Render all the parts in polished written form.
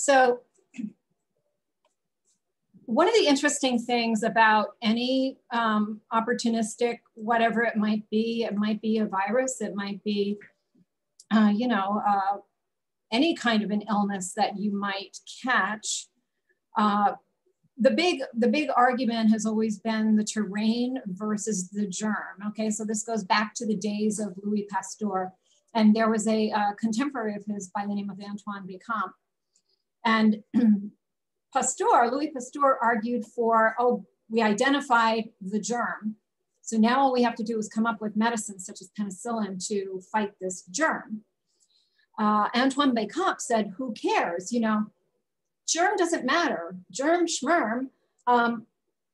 So one of the interesting things about any opportunistic, whatever it might be a virus, it might be, any kind of an illness that you might catch. The big argument has always been the terrain versus the germ. Okay, so this goes back to the days of Louis Pasteur, and there was a contemporary of his by the name of Antoine Béchamp, and Louis Pasteur argued for, we identified the germ. So now all we have to do is come up with medicines such as penicillin to fight this germ. Antoine Béchamp said, who cares? Germ doesn't matter. Germ, schmerm,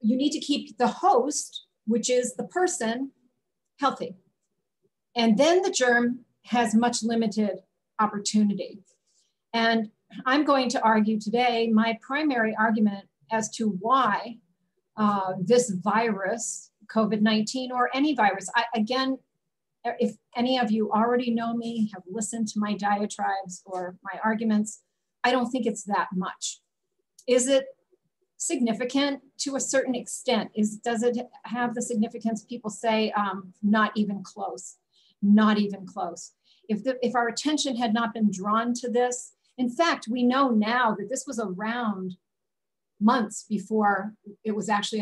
you need to keep the host, which is the person, healthy. And then the germ has much limited opportunity. And I'm going to argue today, my primary argument as to why this virus, COVID-19 or any virus, again, if any of you already know me, have listened to my diatribes or my arguments, I don't think it's that much. Is it significant to a certain extent? Does it have the significance people say, not even close, not even close. If our attention had not been drawn to this, in fact, we know now that this was around months before it was actually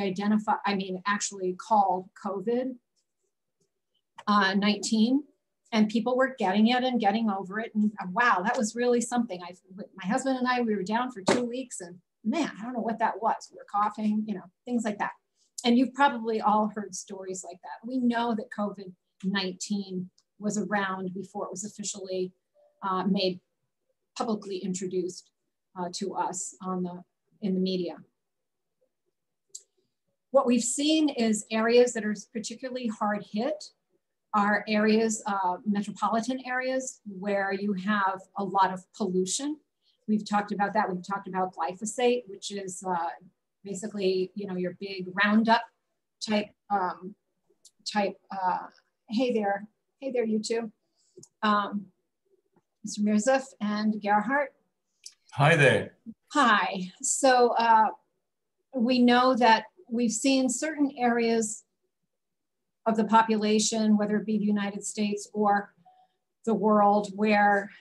actually called COVID-19, and people were getting it and getting over it. And wow, that was really something. My husband and I, we were down for 2 weeks, and man, I don't know what that was. We were coughing, things like that. And you've probably all heard stories like that. We know that COVID-19 was around before it was officially made publicly introduced to us in the media. What we've seen is areas that are particularly hard hit are areas, metropolitan areas, where you have a lot of pollution. We've talked about that. We've talked about glyphosate, which is basically, your big Roundup type, hey there, you two. Mr. Mirzuf and Gerhard. Hi there. Hi. So we know that we've seen certain areas of the population, whether it be the United States or the world, where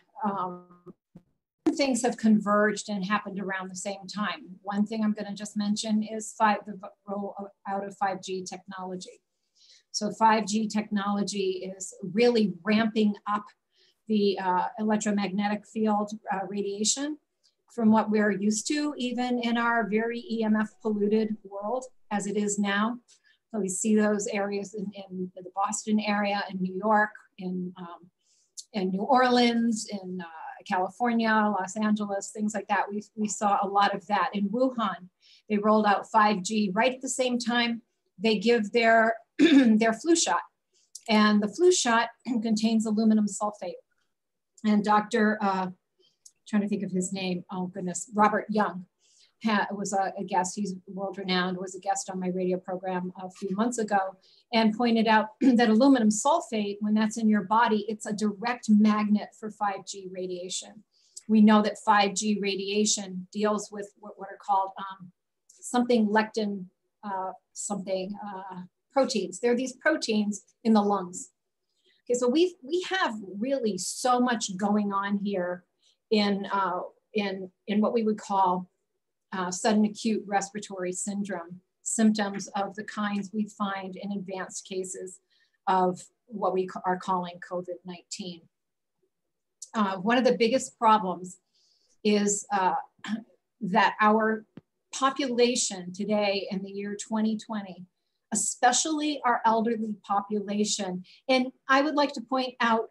things have converged and happened around the same time. One thing I'm going to just mention is the roll out of 5G technology. So 5G technology is really ramping up the electromagnetic field radiation from what we're used to, even in our very EMF polluted world as it is now. So we see those areas in the Boston area, in New York, in New Orleans, in California, Los Angeles, things like that. We saw a lot of that. In Wuhan, they rolled out 5G right at the same time they give their, their flu shot. And the flu shot contains aluminum sulfate. And Dr. Trying to think of his name, oh goodness, Robert Young was a guest, he's world-renowned, was a guest on my radio program a few months ago, and pointed out that aluminum sulfate, when that's in your body, it's a direct magnet for 5G radiation. We know that 5G radiation deals with what are called something lectin, proteins. There are these proteins in the lungs. Okay, so we have really so much going on here in what we would call sudden acute respiratory syndrome, symptoms of the kinds we find in advanced cases of what we are calling COVID-19. One of the biggest problems is that our population today in the year 2020, especially our elderly population, and I would like to point out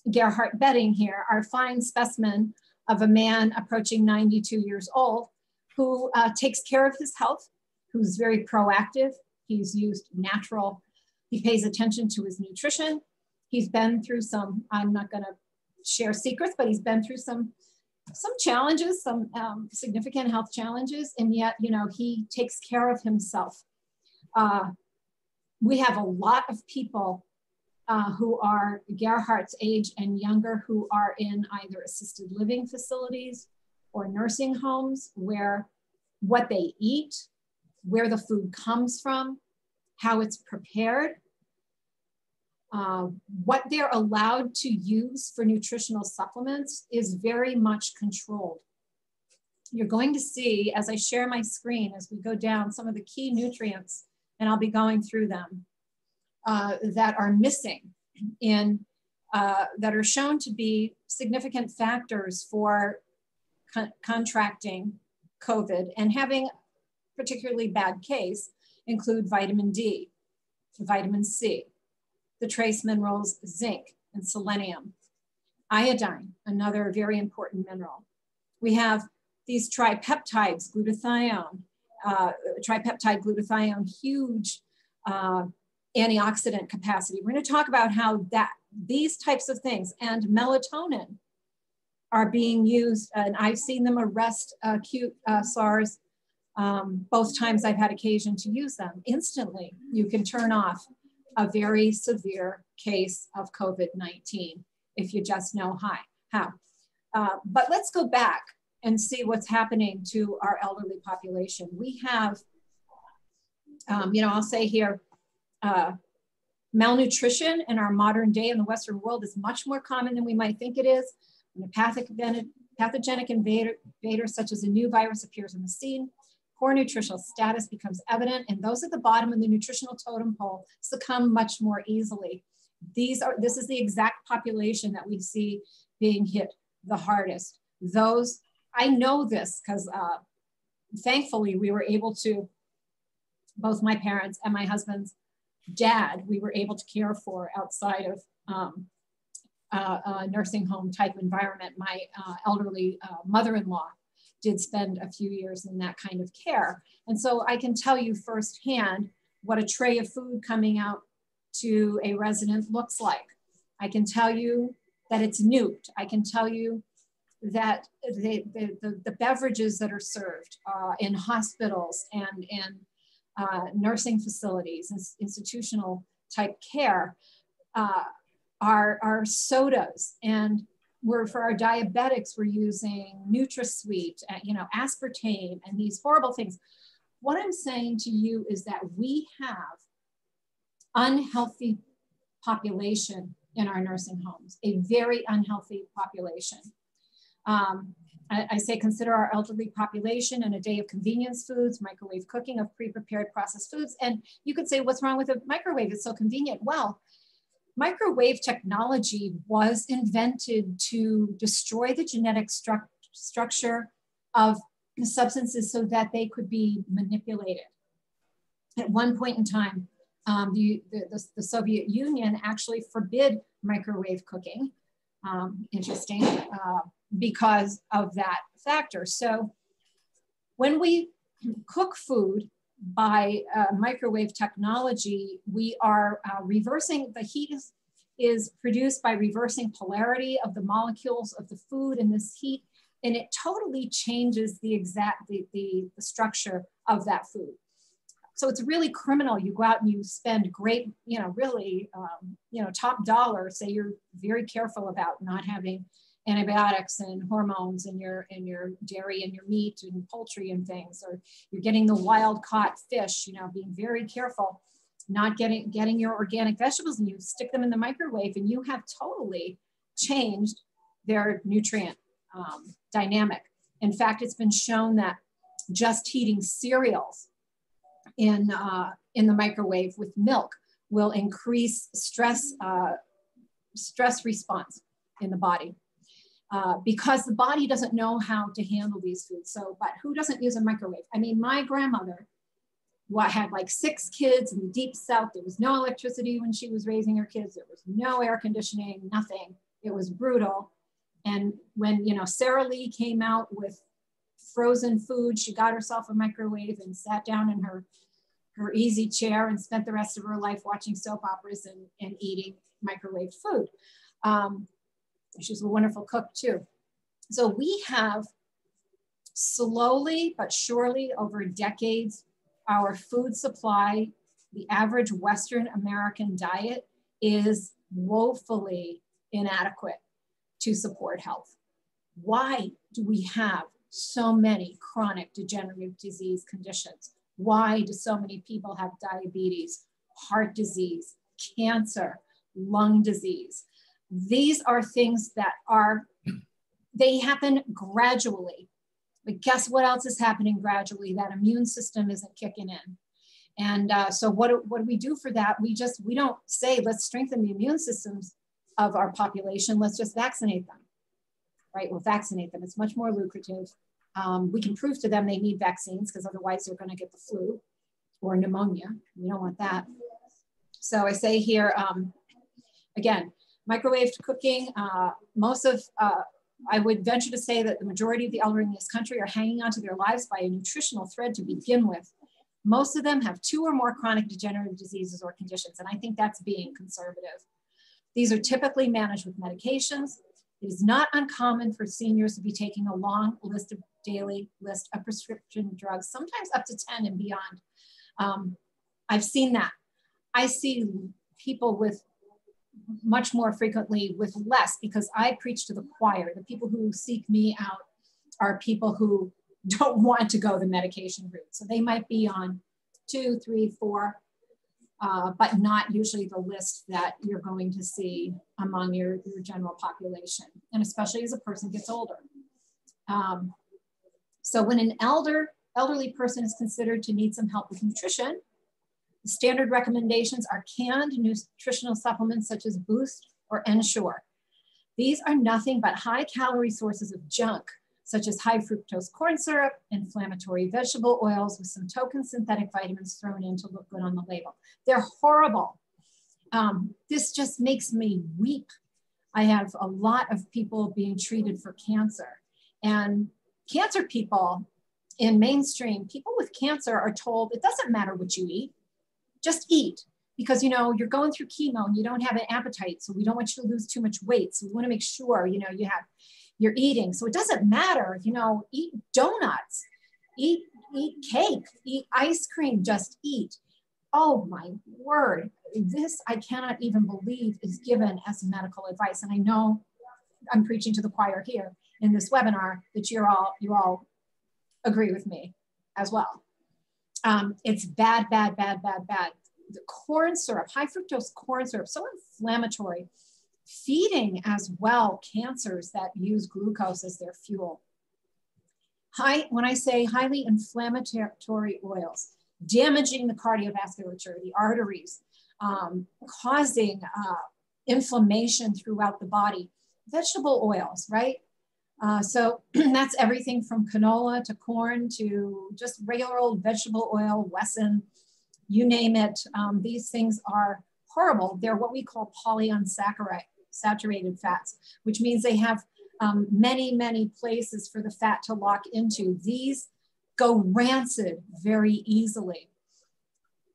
Gerhard Betting here, our fine specimen of a man approaching 92 years old who takes care of his health, who's very proactive. He's used natural, he pays attention to his nutrition. He's been through some, I'm not gonna share secrets, but he's been through some challenges, some significant health challenges, and yet, he takes care of himself. We have a lot of people who are Gerhard's age and younger, who are in either assisted living facilities or nursing homes where what they eat, where the food comes from, how it's prepared, what they're allowed to use for nutritional supplements is very much controlled. You're going to see, as I share my screen, as we go down, some of the key nutrients, and I'll be going through them, that are missing in, that are shown to be significant factors for contracting COVID and having particularly bad case, include vitamin D, vitamin C, the trace minerals zinc and selenium, iodine, another very important mineral. We have these tripeptides, glutathione, huge antioxidant capacity. We're going to talk about how these types of things and melatonin are being used, and I've seen them arrest acute SARS both times I've had occasion to use them. Instantly, you can turn off a very severe case of COVID-19 if you just know how. But let's go back and see what's happening to our elderly population. We have, I'll say here, malnutrition in our modern day in the Western world is much more common than we might think it is. When a pathogenic invader such as a new virus appears on the scene, poor nutritional status becomes evident, and those at the bottom of the nutritional totem pole succumb much more easily. This is the exact population that we see being hit the hardest. Those, I know this because thankfully we were able to, both my parents and my husband's dad, we were able to care for outside of a nursing home type environment. My elderly mother-in-law did spend a few years in that kind of care. And so I can tell you firsthand what a tray of food coming out to a resident looks like. I can tell you that it's nuked. I can tell you that the beverages that are served in hospitals and in nursing facilities, institutional type care, are sodas. And for our diabetics, we're using NutraSweet, aspartame, and these horrible things. What I'm saying to you is that we have unhealthy population in our nursing homes, a very unhealthy population. I say consider our elderly population and a day of convenience foods, microwave cooking of pre-prepared processed foods. And you could say, what's wrong with a microwave? It's so convenient. Well, microwave technology was invented to destroy the genetic structure of the substances so that they could be manipulated. At one point in time, the Soviet Union actually forbid microwave cooking, interesting, because of that factor. So when we cook food by microwave technology, we are reversing, the heat is produced by reversing polarity of the molecules of the food in this heat, and it totally changes the structure of that food. So it's really criminal. You go out and you spend great, really, top dollar, say you're very careful about not having antibiotics and hormones in your dairy and your meat and poultry and things, or you're getting the wild caught fish, being very careful, not getting your organic vegetables, and you stick them in the microwave, and you have totally changed their nutrient dynamic. In fact, it's been shown that just heating cereals in the microwave with milk will increase stress response in the body. Because the body doesn't know how to handle these foods. So, but who doesn't use a microwave? I mean, my grandmother had like 6 kids in the deep South. There was no electricity when she was raising her kids. There was no air conditioning, nothing. It was brutal. And when, Sara Lee came out with frozen food, she got herself a microwave and sat down in her easy chair and spent the rest of her life watching soap operas and eating microwave food. She's a wonderful cook too. So we have slowly but surely over decades, our food supply, the average Western American diet is woefully inadequate to support health. Why do we have so many chronic degenerative disease conditions? Why do so many people have diabetes, heart disease, cancer, lung disease? These are things that they happen gradually. But guess what else is happening gradually? That immune system isn't kicking in. And so what do we do for that? We don't say, let's strengthen the immune systems of our population. Let's just vaccinate them, right? We'll vaccinate them. It's much more lucrative. We can prove to them they need vaccines because otherwise they're going to get the flu or pneumonia. We don't want that. So I say here, again, microwave cooking, I would venture to say that the majority of the elderly in this country are hanging onto their lives by a nutritional thread to begin with. Most of them have 2 or more chronic degenerative diseases or conditions, and I think that's being conservative. These are typically managed with medications. It is not uncommon for seniors to be taking a long daily list of prescription drugs, sometimes up to 10 and beyond. I've seen that. I see people with much more frequently with less, because I preach to the choir. The people who seek me out are people who don't want to go the medication route. So they might be on 2, 3, 4, but not usually the list that you're going to see among your general population, and especially as a person gets older. So when an elderly person is considered to need some help with nutrition, the standard recommendations are canned nutritional supplements such as Boost or Ensure. These are nothing but high-calorie sources of junk, such as high fructose corn syrup, inflammatory vegetable oils with some token synthetic vitamins thrown in to look good on the label. They're horrible. This just makes me weep. I have a lot of people being treated for cancer, and cancer people in mainstream, people with cancer are told it doesn't matter what you eat, just eat. Because, you know, you're going through chemo and you don't have an appetite. So we don't want you to lose too much weight. So we want to make sure, you know, you're eating. So it doesn't matter, you know, eat donuts, eat cake, eat ice cream, just eat. Oh my word. This, I cannot even believe, is given as medical advice. And I know I'm preaching to the choir here in this webinar that you all agree with me as well. It's bad, bad, bad, bad, bad. The corn syrup, high fructose corn syrup, so inflammatory, feeding as well cancers that use glucose as their fuel. When I say highly inflammatory oils, damaging the cardiovasculature, the arteries, causing inflammation throughout the body. Vegetable oils, right? So that's everything from canola to corn to just regular old vegetable oil, Wesson, you name it. These things are horrible. They're what we call polyunsaturated fats, which means they have many, many places for the fat to lock into. These go rancid very easily.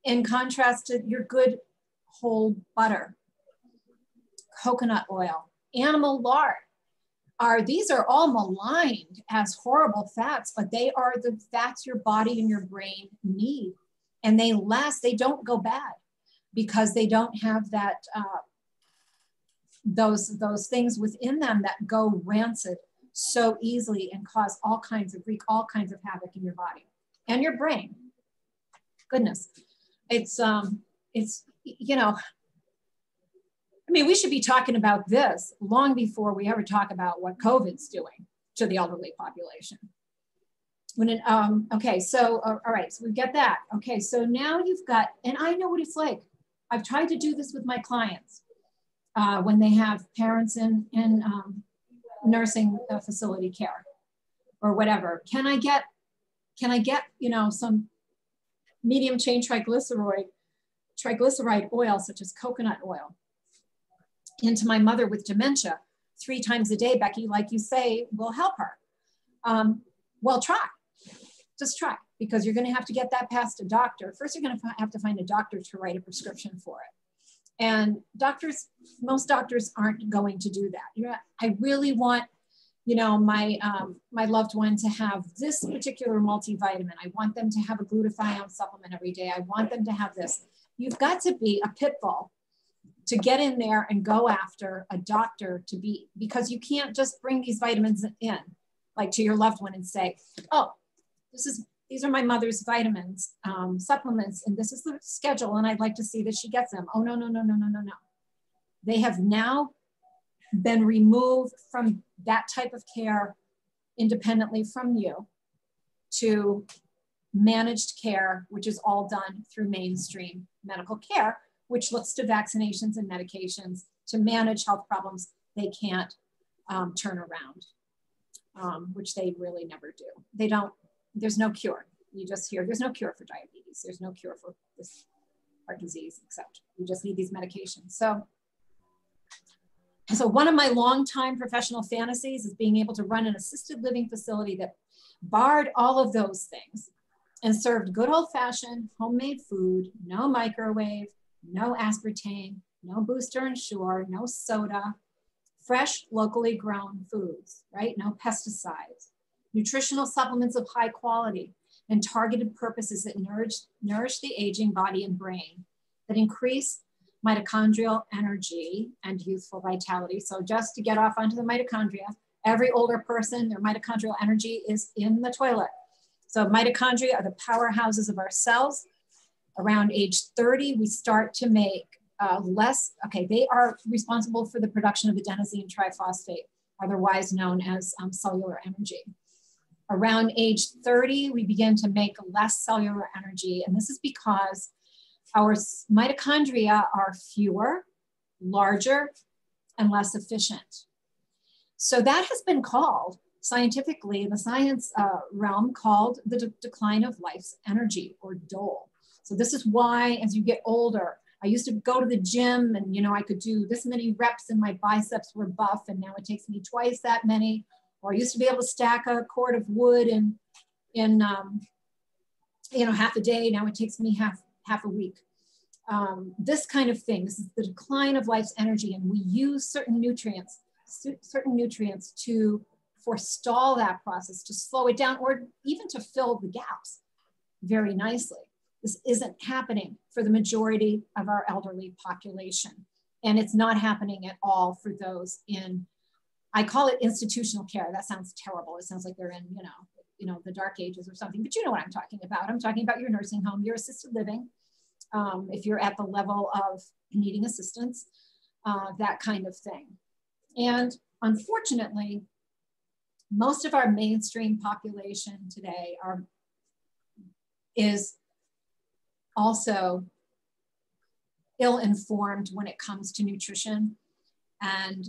In contrast to your good whole butter, coconut oil, animal lard. These are all maligned as horrible fats, but they are the fats your body and your brain need. And they last, they don't go bad because they don't have that, those things within them that go rancid so easily and cause wreak all kinds of havoc in your body and your brain. Goodness, it's you know, I mean, we should be talking about this long before we ever talk about what COVID's doing to the elderly population. Okay, so, all right, so we get that. Okay, so now you've got, and I know what it's like. I've tried to do this with my clients when they have parents in nursing facility care or whatever. Can I get, you know, some medium chain triglyceride oil, such as coconut oil, into my mother with dementia 3 times a day, Becky, like you say, will help her. Well, just try, because you're going to have to get that past a doctor. First, you're going to have to find a doctor to write a prescription for it. And most doctors aren't going to do that. I really want, you know, my loved one to have this particular multivitamin. I want them to have a glutathione supplement every day. I want them to have this. You've got to be a pit bull to get in there and go after a doctor because you can't just bring these vitamins in. like to your loved one and say, oh, these are my mother's vitamins, supplements, and this is the schedule, and I'd like to see that she gets them. Oh, no, no, no, no, no, no, no. They have now been removed from that type of care independently from you to managed care, which is all done through mainstream medical care, which looks to vaccinations and medications to manage health problems they can't turn around, which they really never do. They don't, there's no cure. You just hear, there's no cure for diabetes. There's no cure for this heart disease, except you just need these medications. So one of my longtime professional fantasies is being able to run an assisted living facility that barred all of those things and served good old fashioned homemade food, no microwave, no aspartame, no booster and sure, no soda, fresh, locally grown foods, right? No pesticides, nutritional supplements of high quality, and targeted purposes that nourish the aging body and brain, that increase mitochondrial energy and youthful vitality. So just to get off onto the mitochondria, every older person, their mitochondrial energy is in the toilet. So mitochondria are the powerhouses of our cells. Around age 30, we start to make they are responsible for the production of adenosine triphosphate, otherwise known as cellular energy. Around age 30, we begin to make less cellular energy, and this is because our mitochondria are fewer, larger, and less efficient. So that has been called scientifically in the science realm called the decline of life's energy, or DOL. So this is why as you get older, I used to go to the gym and, you know, I could do this many reps and my biceps were buff, and now it takes me twice that many. Or I used to be able to stack a cord of wood in half a day. Now it takes me half a week. This kind of thing, this is the decline of life's energy, and we use certain nutrients to forestall that process, to slow it down, or even to fill the gaps very nicely. This isn't happening for the majority of our elderly population. And it's not happening at all for those in, I call it institutional care. That sounds terrible. It sounds like they're in, the dark ages or something, but you know what I'm talking about. I'm talking about your nursing home, your assisted living. If you're at the level of needing assistance, that kind of thing. And unfortunately, most of our mainstream population today is also ill-informed when it comes to nutrition and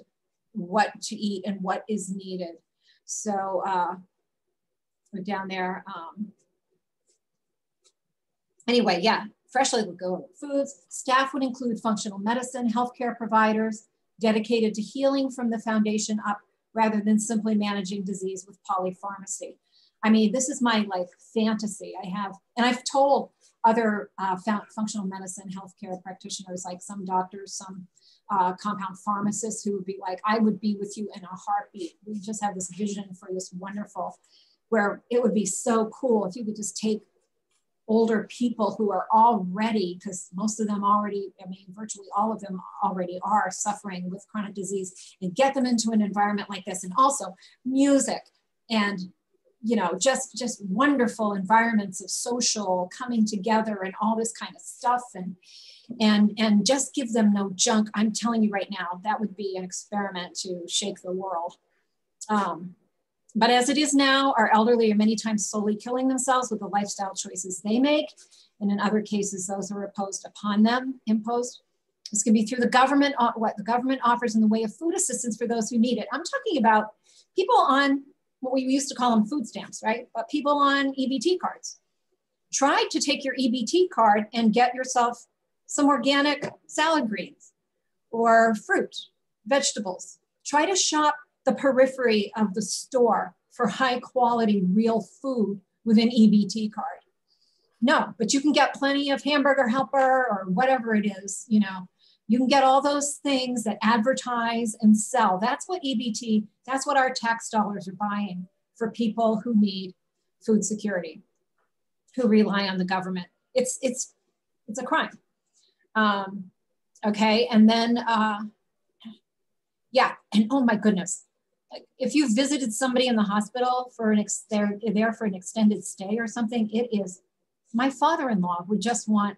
what to eat and what is needed. So we're down there. Anyway, yeah, freshly grown foods. Staff would include functional medicine, healthcare providers dedicated to healing from the foundation up rather than simply managing disease with polypharmacy. I mean, this is my fantasy. I've told other functional medicine healthcare practitioners, like some doctors, some compound pharmacists, who would be like, I would be with you in a heartbeat. We just have this vision for this wonderful, where it would be so cool if you could just take older people who are already, because most of them already, virtually all of them already are suffering with chronic disease, and get them into an environment like this. And also music and just wonderful environments of social coming together and all this kind of stuff, and just give them no junk. I'm telling you right now, that would be an experiment to shake the world. But as it is now, our elderly are many times slowly killing themselves with the lifestyle choices they make. And in other cases, those are imposed upon them. This can be through the government, what the government offers in the way of food assistance for those who need it. I'm talking about people on what we used to call them food stamps, right? But people on EBT cards. Try to take your EBT card and get yourself some organic salad greens or fruit, vegetables. Try to shop the periphery of the store for high quality real food with an EBT card. No, but you can get plenty of Hamburger Helper or whatever it is, you can get all those things that advertise and sell. That's what EBT, that's what our tax dollars are buying for people who need food security, who rely on the government. It's a crime. Okay, and then, yeah, and oh my goodness. if you visited somebody in the hospital for they're there for an extended stay or something, it is, my father-in-law would just want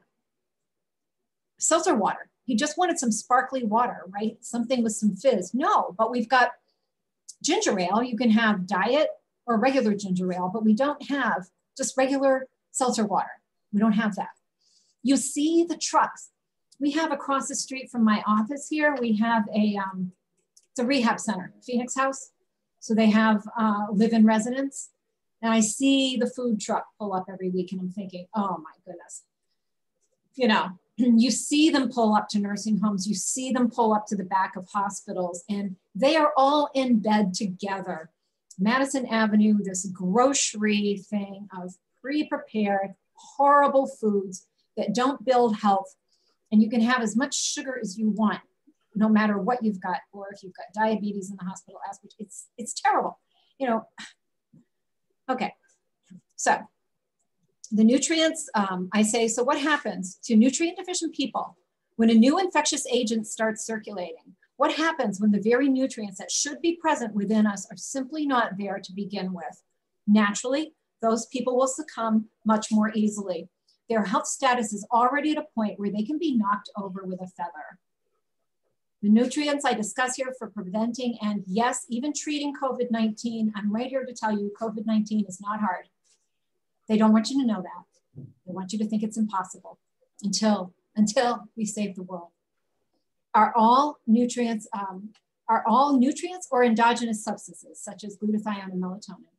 seltzer water. He just wanted some sparkly water, right? Something with some fizz. No, but we've got ginger ale. You can have diet or regular ginger ale, but we don't have just regular seltzer water. We don't have that. You see the trucks. We have across the street from my office here, we have it's a rehab center, Phoenix House. So they have live-in residents. And I see the food truck pull up every week and I'm thinking, oh my goodness. You know, you see them pull up to nursing homes, you see them pull up to the back of hospitals, and they are all in bed together. Madison Avenue, this grocery thing of pre-prepared, horrible foods that don't build health. And you can have as much sugar as you want, no matter what you've got, or if you've got diabetes in the hospital, it's terrible, you know. Okay, so the nutrients, I say, so what happens to nutrient deficient people when a new infectious agent starts circulating? What happens when the very nutrients that should be present within us are simply not there to begin with? Naturally, those people will succumb much more easily. Their health status is already at a point where they can be knocked over with a feather. The nutrients I discuss here for preventing and yes, even treating COVID-19, I'm right here to tell you COVID-19 is not hard. They don't want you to know that. They want you to think it's impossible until we save the world. Are all nutrients or endogenous substances such as glutathione and melatonin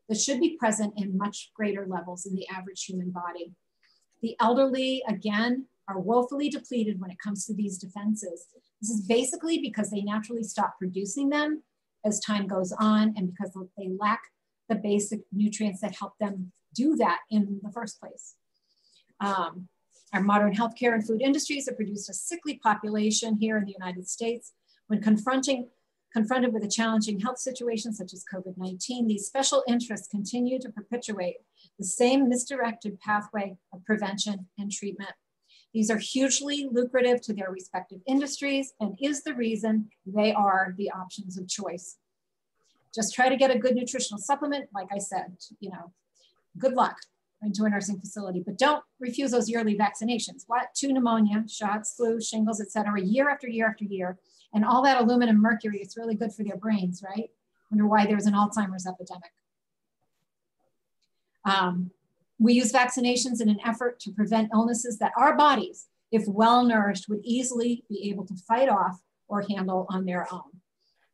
that should be present in much greater levels in the average human body? The elderly, again, are woefully depleted when it comes to these defenses. This is basically because they naturally stop producing them as time goes on and because they lack the basic nutrients that help them do that in the first place. Our modern healthcare and food industries have produced a sickly population here in the United States. When confronted with a challenging health situation such as COVID-19, these special interests continue to perpetuate the same misdirected pathway of prevention and treatment. These are hugely lucrative to their respective industries and is the reason they are the options of choice. Just try to get a good nutritional supplement, like I said, you know, good luck into a nursing facility, but don't refuse those yearly vaccinations. What? 2 pneumonia, shots, flu, shingles, et cetera, year after year after year. And all that aluminum mercury, it's really good for their brains, right? Wonder why there's an Alzheimer's epidemic. We use vaccinations in an effort to prevent illnesses that our bodies, if well-nourished, would easily be able to fight off or handle on their own.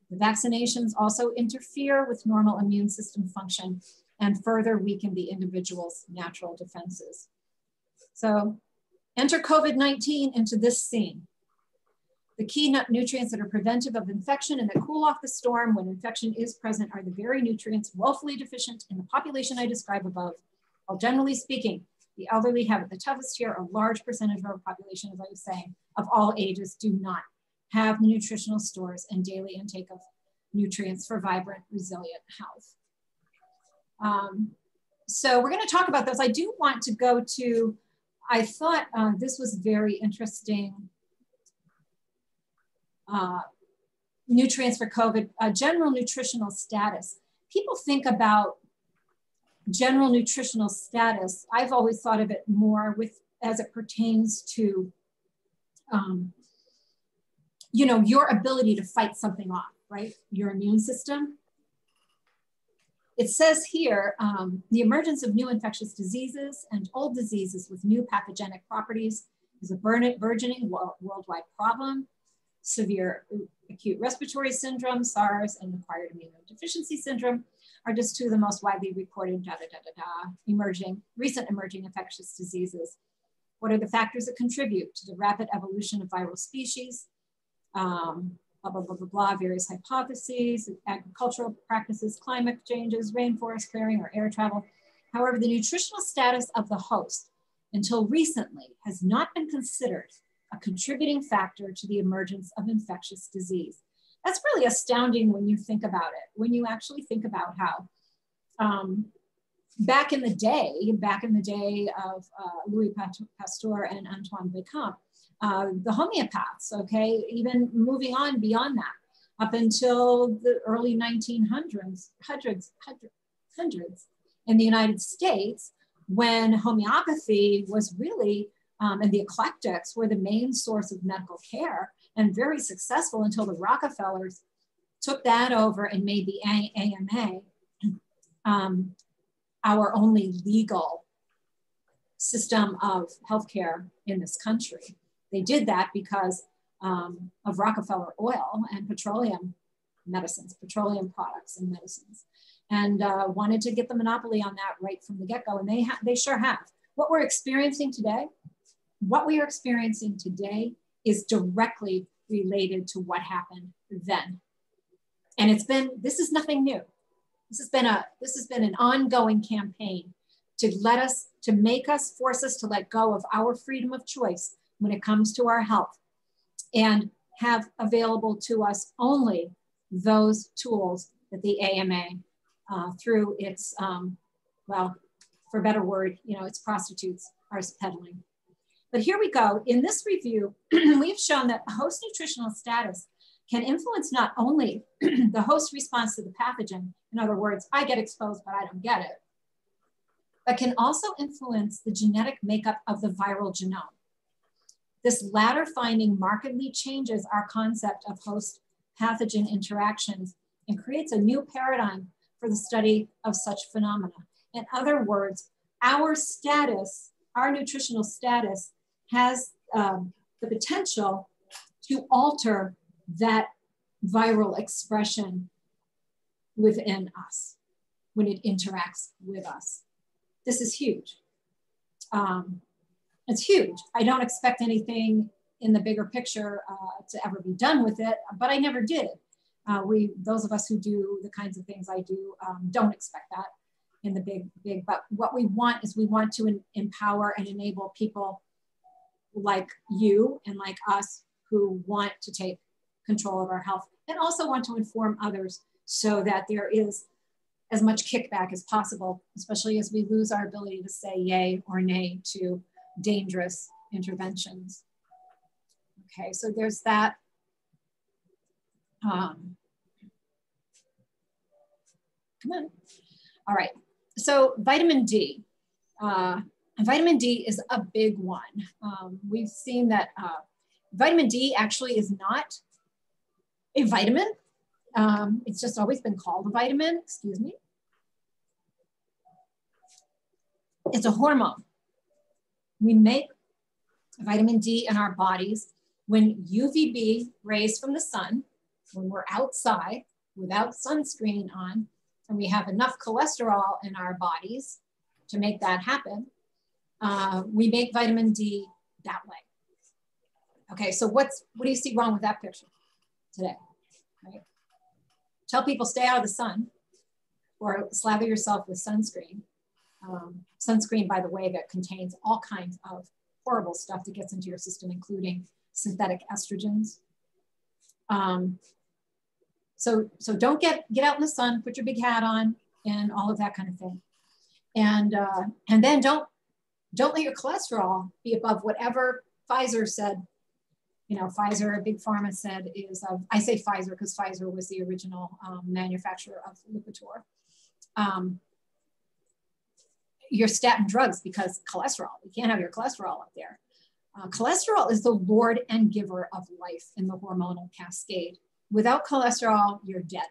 The vaccinations also interfere with normal immune system function and further weaken the individual's natural defenses. So enter COVID-19 into this scene. The key nutrients that are preventive of infection and that cool off the storm when infection is present are the very nutrients woefully deficient in the population I describe above. While generally speaking, the elderly have it the toughest here. A large percentage of our population, as I was saying, of all ages do not have the nutritional stores and daily intake of nutrients for vibrant, resilient health. So we're going to talk about those. I do want to go to, I thought this was very interesting. Nutrients for COVID, general nutritional status. People think about general nutritional status. I've always thought of it more as it pertains to, you know, your ability to fight something off, right? Your immune system. It says here, the emergence of new infectious diseases and old diseases with new pathogenic properties is a burgeoning worldwide problem. Severe acute respiratory syndrome, SARS, and acquired immunodeficiency syndrome are just two of the most widely reported recent emerging infectious diseases. What are the factors that contribute to the rapid evolution of viral species? Blah, blah, blah, blah, blah, various hypotheses, agricultural practices, climate changes, rainforest clearing, or air travel. However, the nutritional status of the host until recently has not been considered a contributing factor to the emergence of infectious disease. That's really astounding when you think about it, when you actually think about how back in the day of Louis Pasteur and Antoine Béchamp, the homeopaths, okay, even moving on beyond that, up until the early 1900s, in the United States, when homeopathy was really, and the eclectics were the main source of medical care, and very successful until the Rockefellers took that over and made the AMA our only legal system of healthcare in this country. They did that because of Rockefeller oil and petroleum medicines, petroleum products and medicines, and wanted to get the monopoly on that right from the get-go, and they sure have. What we're experiencing today, is directly related to what happened then. And this is nothing new. This has been an ongoing campaign to force us to let go of our freedom of choice when it comes to our health, and have available to us only those tools that the AMA, through its, well, for a better word, its prostitutes are peddling. But here we go. In this review, we've shown that host nutritional status can influence not only the host response to the pathogen, in other words, I get exposed, but I don't get it, but can also influence the genetic makeup of the viral genome. This latter finding markedly changes our concept of host pathogen interactions and creates a new paradigm for the study of such phenomena. In other words, our status, our nutritional status, has the potential to alter that viral expression within us when it interacts with us. This is huge. It's huge. I don't expect anything in the bigger picture to ever be done with it, but I never did. Those of us who do the kinds of things I do don't expect that in the big, but what we want is we want to empower and enable people like you and like us who want to take control of our health, and also want to inform others so that there is as much kickback as possible, especially as we lose our ability to say yay or nay to dangerous interventions. Okay, so there's that. Come on. All right, so vitamin D. Vitamin D is a big one. We've seen that vitamin D actually is not a vitamin. It's just always been called a vitamin, excuse me. It's a hormone. We make vitamin D in our bodies when UVB rays from the sun, when we're outside without sunscreen on, and we have enough cholesterol in our bodies to make that happen, we make vitamin D that way. Okay, so what do you see wrong with that picture today? Right? Tell people stay out of the sun, or slather yourself with sunscreen. Sunscreen, by the way, that contains all kinds of horrible stuff that gets into your system, including synthetic estrogens. So don't get out in the sun, put your big hat on, and all of that kind of thing. And then don't let your cholesterol be above whatever Pfizer said. Pfizer, Big Pharma said is, I say Pfizer because Pfizer was the original manufacturer of Lipitor. Your statin drugs, because cholesterol, you can't have your cholesterol up there. Cholesterol is the lord and giver of life in the hormonal cascade. Without cholesterol, you're dead.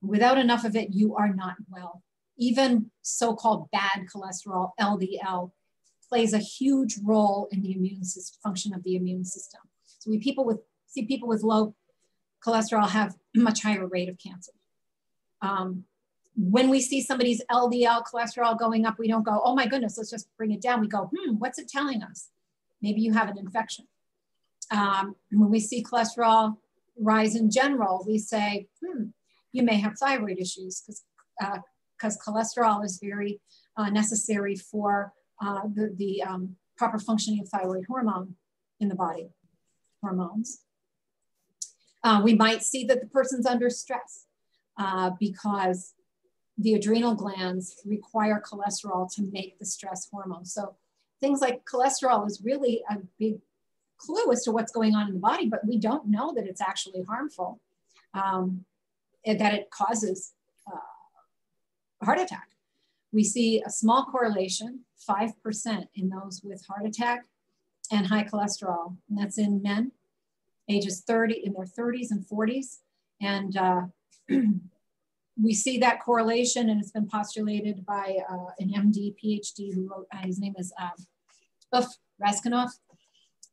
Without enough of it, you are not well. Even so-called bad cholesterol, LDL, plays a huge role in the immune system, function of the immune system. So see people with low cholesterol have a much higher rate of cancer. When we see somebody's LDL cholesterol going up, we don't go, oh my goodness, let's just bring it down. We go, what's it telling us? Maybe you have an infection. When we see cholesterol rise in general, we say, you may have thyroid issues, because cholesterol is very necessary for the proper functioning of thyroid hormone in the body, hormones. We might see that the person's under stress because the adrenal glands require cholesterol to make the stress hormone. So things like cholesterol is really a big clue as to what's going on in the body, but we don't know that it's actually harmful. that it causes a heart attack. We see a small correlation, 5% in those with heart attack and high cholesterol. And that's in men, ages 30, in their 30s and 40s. And we see that correlation, and it's been postulated by an MD, PhD, who wrote, his name is Uf Raskinov,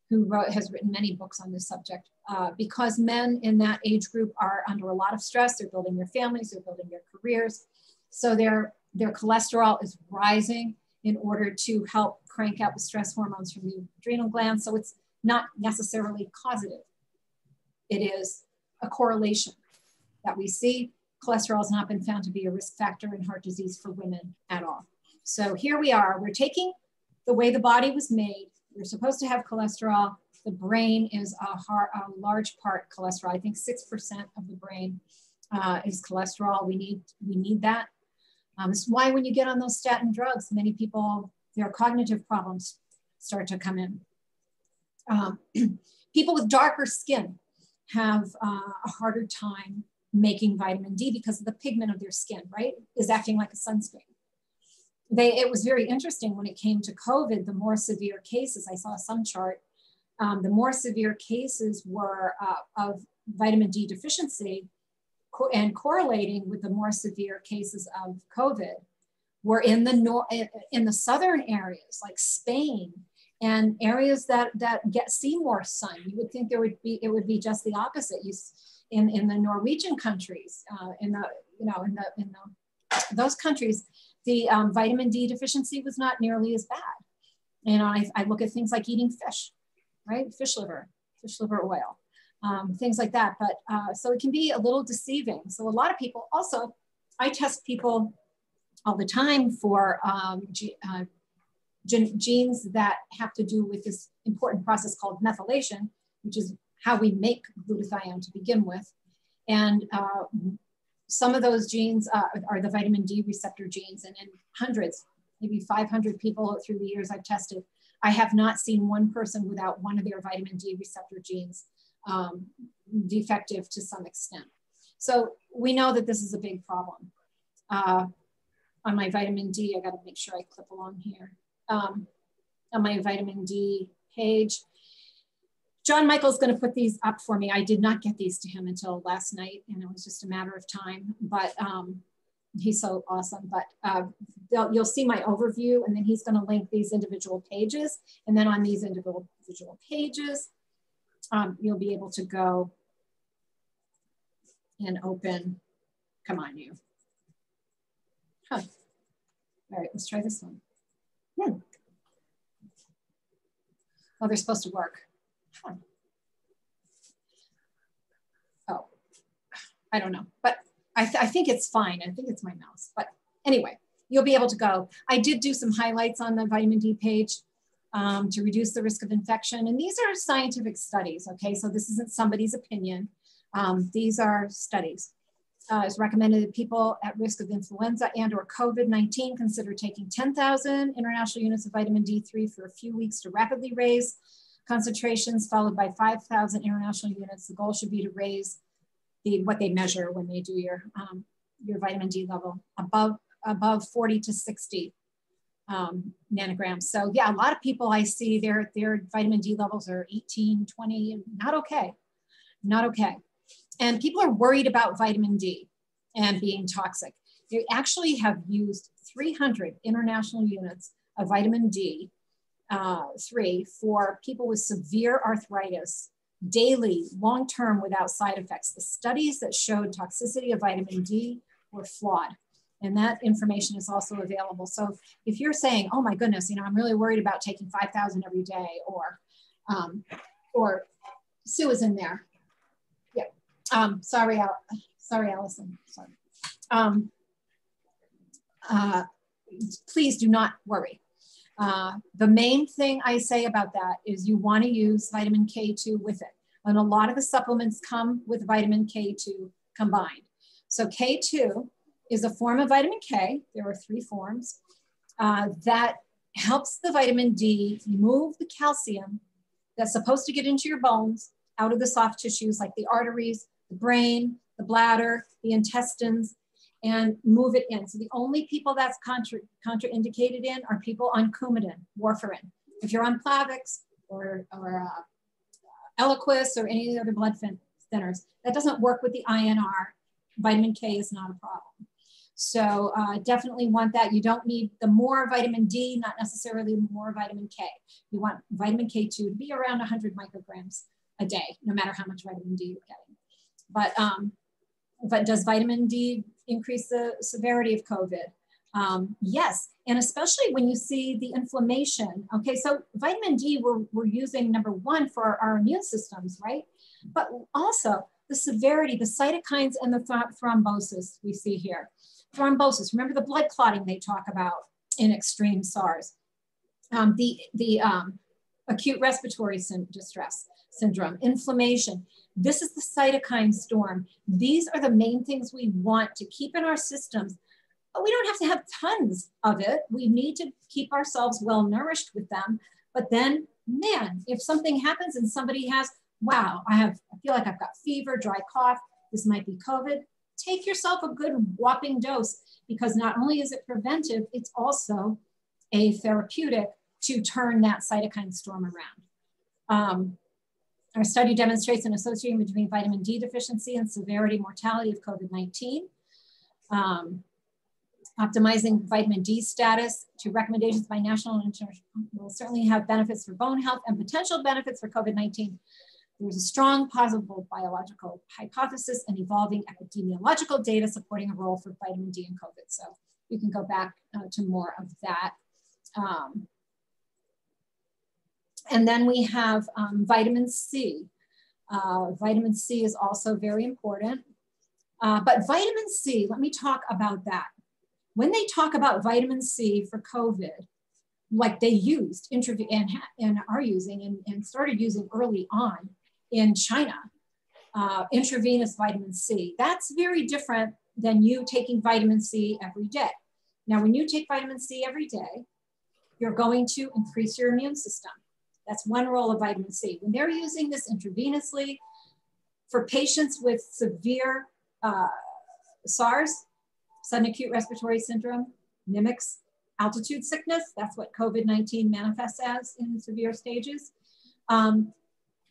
who has written many books on this subject. Because men in that age group are under a lot of stress, they're building their families, they're building their careers. So their cholesterol is rising in order to help crank out the stress hormones from the adrenal glands. So it's not necessarily causative. It is a correlation that we see. Cholesterol has not been found to be a risk factor in heart disease for women at all. So here we are, we're taking the way the body was made. We're supposed to have cholesterol. The brain is a large part cholesterol. I think 6% of the brain is cholesterol. We need that. This is why when you get on those statin drugs, many people, their cognitive problems start to come in. People with darker skin have a harder time making vitamin D because of the pigment of their skin, right? Is acting like a sunscreen. It was very interesting when it came to COVID, the more severe cases, I saw some chart, the more severe cases were of vitamin D deficiency and correlating with the more severe cases of COVID were in the southern areas like Spain and areas that see more sun. You would think it would be just the opposite. In the Norwegian countries, those countries, the vitamin D deficiency was not nearly as bad. You know, I look at things like eating fish, right? Fish liver oil, things like that. But so it can be a little deceiving. So a lot of people also, I test people all the time for genes that have to do with this important process called methylation, which is how we make glutathione to begin with. And some of those genes are the vitamin D receptor genes, and in hundreds, maybe 500 people through the years I've tested, I have not seen one person without one of their vitamin D receptor genes defective to some extent. So we know that this is a big problem. On my vitamin D, I gotta make sure I clip along here. On my vitamin D page, John Michael's going to put these up for me. I did not get these to him until last night, and it was just a matter of time, but he's so awesome. But you'll see my overview, and then he's going to link these individual pages. And then on these individual pages, you'll be able to go and open, come on you. Huh. All right, let's try this one. Oh, they're supposed to work. Oh, I don't know, but I think it's fine. I think it's my mouse, but anyway, you'll be able to go. I did do some highlights on the vitamin D page to reduce the risk of infection. And these are scientific studies, okay? So this isn't somebody's opinion. These are studies. It's recommended that people at risk of influenza and or COVID-19 consider taking 10,000 international units of vitamin D3 for a few weeks to rapidly raise concentrations, followed by 5,000 international units. The goal should be to raise what they measure when they do your vitamin D level above 40 to 60 nanograms. So yeah, a lot of people I see their vitamin D levels are 18, 20, not okay, not okay. And people are worried about vitamin D and being toxic. They actually have used 300 international units of vitamin D3 for people with severe arthritis, daily, long-term without side effects. The studies that showed toxicity of vitamin D were flawed. And that information is also available. So if you're saying, oh my goodness, I'm really worried about taking 5,000 every day, or Sue is in there. Yeah, sorry, Allison, sorry. Please do not worry. The main thing I say about that is you want to use vitamin K2 with it. And a lot of the supplements come with vitamin K2 combined. So K2 is a form of vitamin K. There are 3 forms that helps the vitamin D move the calcium that's supposed to get into your bones out of the soft tissues like the arteries, the brain, the bladder, the intestines, and move it in. So the only people that's contraindicated in are people on Coumadin, warfarin. If you're on Plavix or Eliquis or any of the other blood thinners, that doesn't work with the INR. Vitamin K is not a problem. So definitely want that. You don't need the more vitamin D, not necessarily more vitamin K. You want vitamin K2 to be around 100 micrograms a day, no matter how much vitamin D you're getting. But does vitamin D increase the severity of COVID? Yes, and especially when you see the inflammation. Okay, so vitamin D we're using number one for our immune systems, right? But also the severity, the cytokines and the thrombosis we see here. Thrombosis, remember the blood clotting they talk about in extreme SARS. The acute respiratory distress syndrome, inflammation. This is the cytokine storm. These are the main things we want to keep in our systems, but we don't have to have tons of it. We need to keep ourselves well nourished with them. But then, man, if something happens and somebody has, wow, I feel like I've got fever, dry cough, this might be COVID, take yourself a good whopping dose, because not only is it preventive, it's also a therapeutic to turn that cytokine storm around. Our study demonstrates an association between vitamin D deficiency and severity mortality of COVID-19. Optimizing vitamin D status to recommendations by national and international will certainly have benefits for bone health and potential benefits for COVID-19. There's a strong possible biological hypothesis and evolving epidemiological data supporting a role for vitamin D in COVID. So you can go back to more of that. And then we have vitamin C. Vitamin C is also very important. But vitamin C, let me talk about that. When they talk about vitamin C for COVID, like they used and are using and started using early on in China, intravenous vitamin C, that's very different than you taking vitamin C every day. Now, when you take vitamin C every day, you're going to increase your immune system. That's one role of vitamin C. When they're using this intravenously for patients with severe SARS, sudden acute respiratory syndrome, mimics altitude sickness, that's what COVID-19 manifests as in severe stages.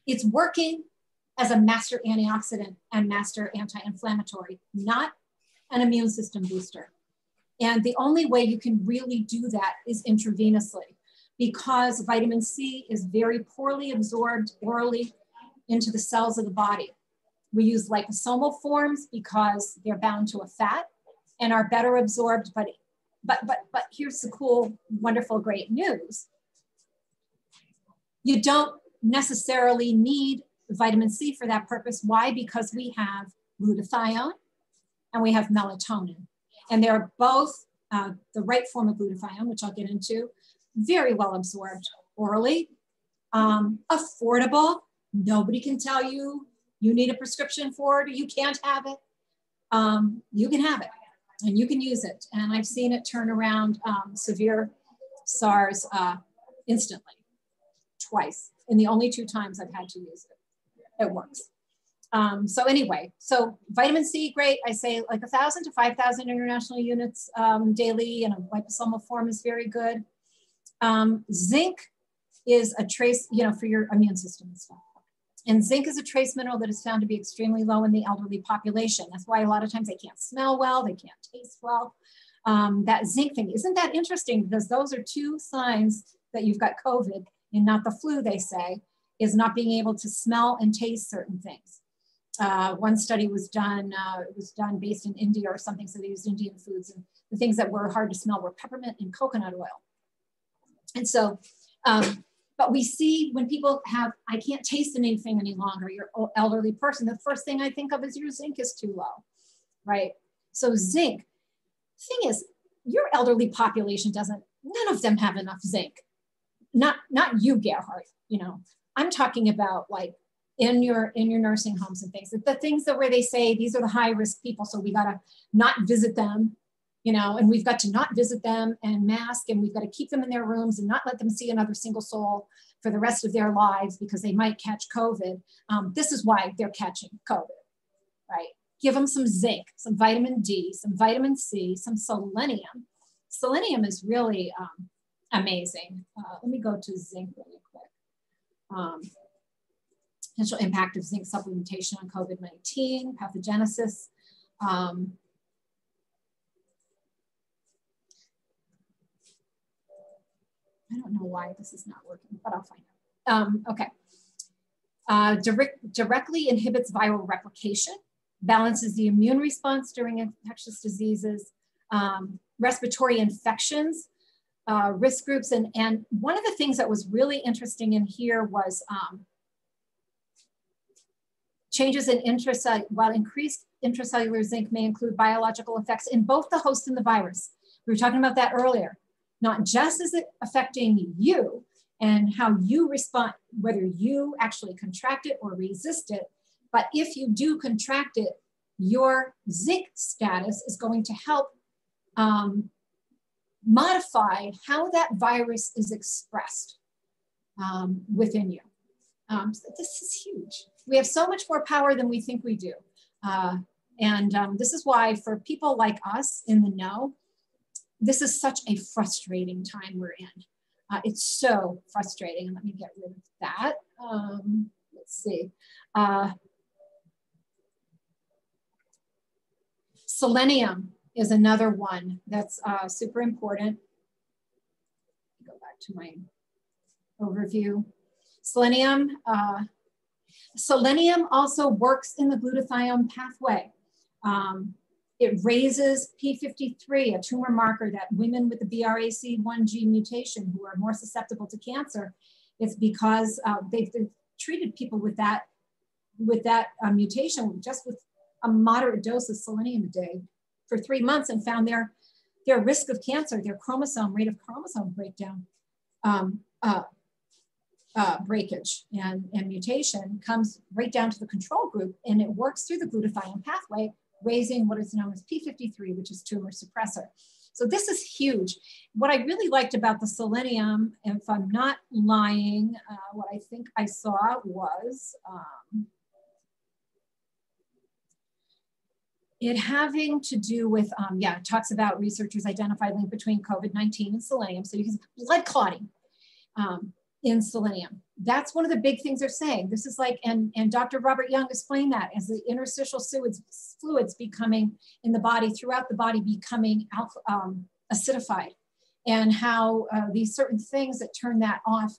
It's working as a master antioxidant and master anti-inflammatory, not an immune system booster. And the only way you can really do that is intravenously, because vitamin C is very poorly absorbed orally into the cells of the body. We use liposomal forms because they're bound to a fat and are better absorbed, but here's the cool, wonderful, great news. You don't necessarily need vitamin C for that purpose. Why? Because we have glutathione and we have melatonin. And they're both the right form of glutathione, which I'll get into, very well absorbed orally, affordable. Nobody can tell you you need a prescription for it or you can't have it. You can have it and you can use it. And I've seen it turn around severe SARS instantly, twice, in the only 2 times I've had to use it. It works. So anyway, so vitamin C, great. I say like 1,000 to 5,000 international units daily, and a liposomal form is very good. Zinc is a trace, for your immune system and stuff. And zinc is a trace mineral that is found to be extremely low in the elderly population. That's why a lot of times they can't smell well, they can't taste well. That zinc thing, isn't that interesting? Because those are 2 signs that you've got COVID and not the flu, they say, is not being able to smell and taste certain things. One study was done, it was done based in India or something, so they used Indian foods, and the things that were hard to smell were peppermint and coconut oil. And so, but we see when people have, I can't taste anything any longer, you're an elderly person, the first thing I think of is your zinc is too low, right? So zinc, thing is, your elderly population none of them have enough zinc. Not you, Gerhard, I'm talking about like in your nursing homes and things, the things that where they say, these are the high risk people, so we gotta not visit them, and we've got to not visit them and mask, and we've got to keep them in their rooms and not let them see another single soul for the rest of their lives because they might catch COVID. This is why they're catching COVID, right? give them some zinc, some vitamin D, some vitamin C, some selenium. Selenium is really amazing. Let me go to zinc really quick. Potential impact of zinc supplementation on COVID-19, pathogenesis. I don't know why this is not working, but I'll find out. Okay. Directly inhibits viral replication, balances the immune response during infectious diseases, respiratory infections, risk groups. And one of the things that was really interesting in here was changes in while increased intracellular zinc may include biological effects in both the host and the virus. We were talking about that earlier. Not just is it affecting you and how you respond, whether you actually contract it or resist it, but if you do contract it, your zinc status is going to help modify how that virus is expressed within you. So this is huge. We have so much more power than we think we do. This is why for people like us in the know, this is such a frustrating time we're in. It's so frustrating. Let me get rid of that. Let's see. Selenium is another one that's super important. Go back to my overview. Selenium. Selenium also works in the glutathione pathway. It raises P53, a tumor marker that women with the BRCA1 mutation who are more susceptible to cancer. It's because they've treated people with that mutation just with a moderate dose of selenium a day for 3 months and found their risk of cancer, their rate of chromosome breakdown, breakage and mutation comes right down to the control group, and it works through the glutathione pathway, raising what is known as P53, which is tumor suppressor. So this is huge. What I really liked about the selenium, if I'm not lying, what I think I saw was it having to do with, it talks about researchers identified link between COVID-19 and selenium. So you can blood clotting in selenium. That's one of the big things they're saying. This is like, and Dr. Robert Young explained that as the interstitial fluids becoming in the body, throughout the body, becoming acidified, and how these certain things that turn that off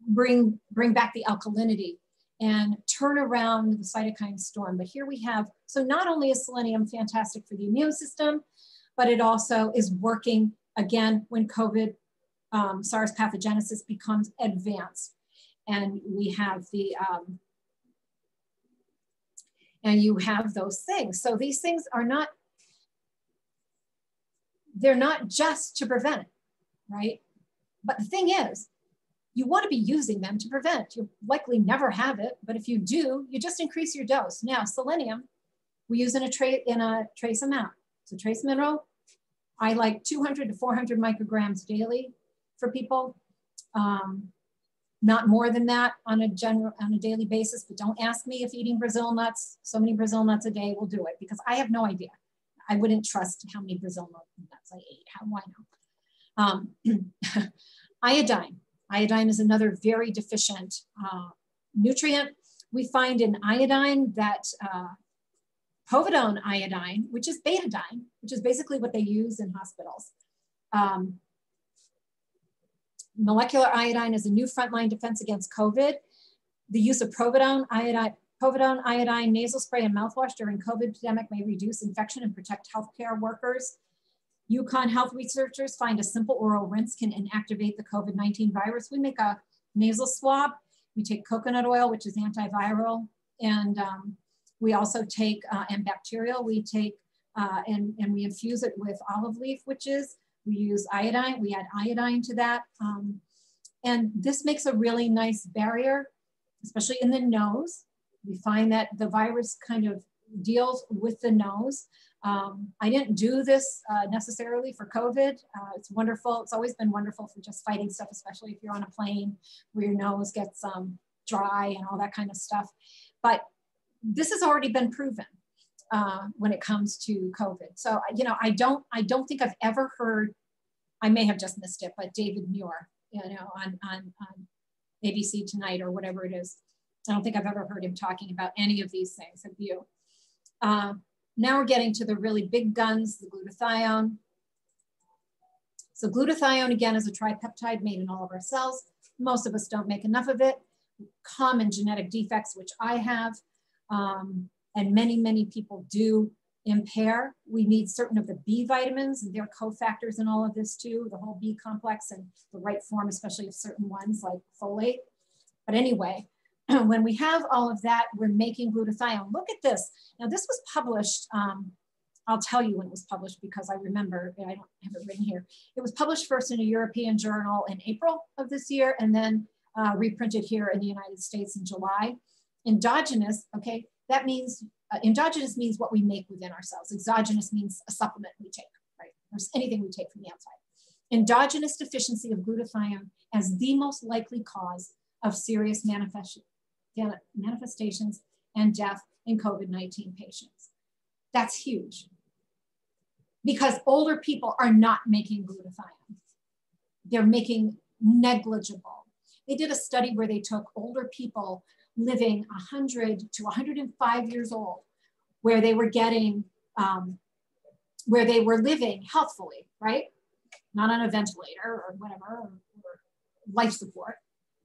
bring back the alkalinity and turn around the cytokine storm. But here we have, so not only is selenium fantastic for the immune system, but it also is working again when COVID SARS pathogenesis becomes advanced. And we have the, and you have those things. So these things are not, they're not just to prevent it, right? But the thing is, you want to be using them to prevent. You'll likely never have it, but if you do, you just increase your dose. Now, selenium, we use in a trace amount. It's a trace mineral. I like 200 to 400 micrograms daily for people. Not more than that on a daily basis, but don't ask me if eating Brazil nuts, so many Brazil nuts a day will do it, because I have no idea. I wouldn't trust how many Brazil nuts I ate. How do I know? Iodine. Iodine is another very deficient nutrient. We find in iodine that povidone iodine, which is betadine, which is basically what they use in hospitals. Molecular iodine is a new frontline defense against COVID. The use of povidone iodine nasal spray and mouthwash during COVID pandemic may reduce infection and protect healthcare workers. UConn health researchers find a simple oral rinse can inactivate the COVID-19 virus. We make a nasal swab. We take coconut oil, which is antiviral, and we also take, and bacterial, we take, and we infuse it with olive leaf, we use iodine, we add iodine to that. And this makes a really nice barrier, especially in the nose. We find that the virus kind of deals with the nose. I didn't do this necessarily for COVID. It's wonderful. It's always been wonderful for just fighting stuff, especially if you're on a plane where your nose gets dry and all that kind of stuff. But this has already been proven. when it comes to COVID. So, you know, I don't think I've ever heard, I may have just missed it, but David Muir, you know, on ABC Tonight or whatever it is, I don't think I've ever heard him talking about any of these things. Have you? Now we're getting to the really big guns, the glutathione. So glutathione, again, is a tripeptide made in all of our cells. Most of us don't make enough of it. Common genetic defects, which I have, and many, many people do impair. We need certain of the B vitamins, and they're cofactors in all of this too, the whole B complex and the right form, especially of certain ones like folate. But anyway, when we have all of that, we're making glutathione. Look at this. Now this was published, I'll tell you when it was published because I remember, I don't have it written here. It was published first in a European journal in April of this year, and then reprinted here in the United States in July. Endogenous, okay, that means, endogenous means what we make within ourselves. Exogenous means a supplement we take, right? Or anything we take from the outside. Endogenous deficiency of glutathione as the most likely cause of serious manifestations and death in COVID-19 patients. That's huge because older people are not making glutathione. They're making negligible. They did a study where they took older people living 100 to 105 years old, where they were getting, where they were living healthfully, right? Not on a ventilator or whatever, or life support.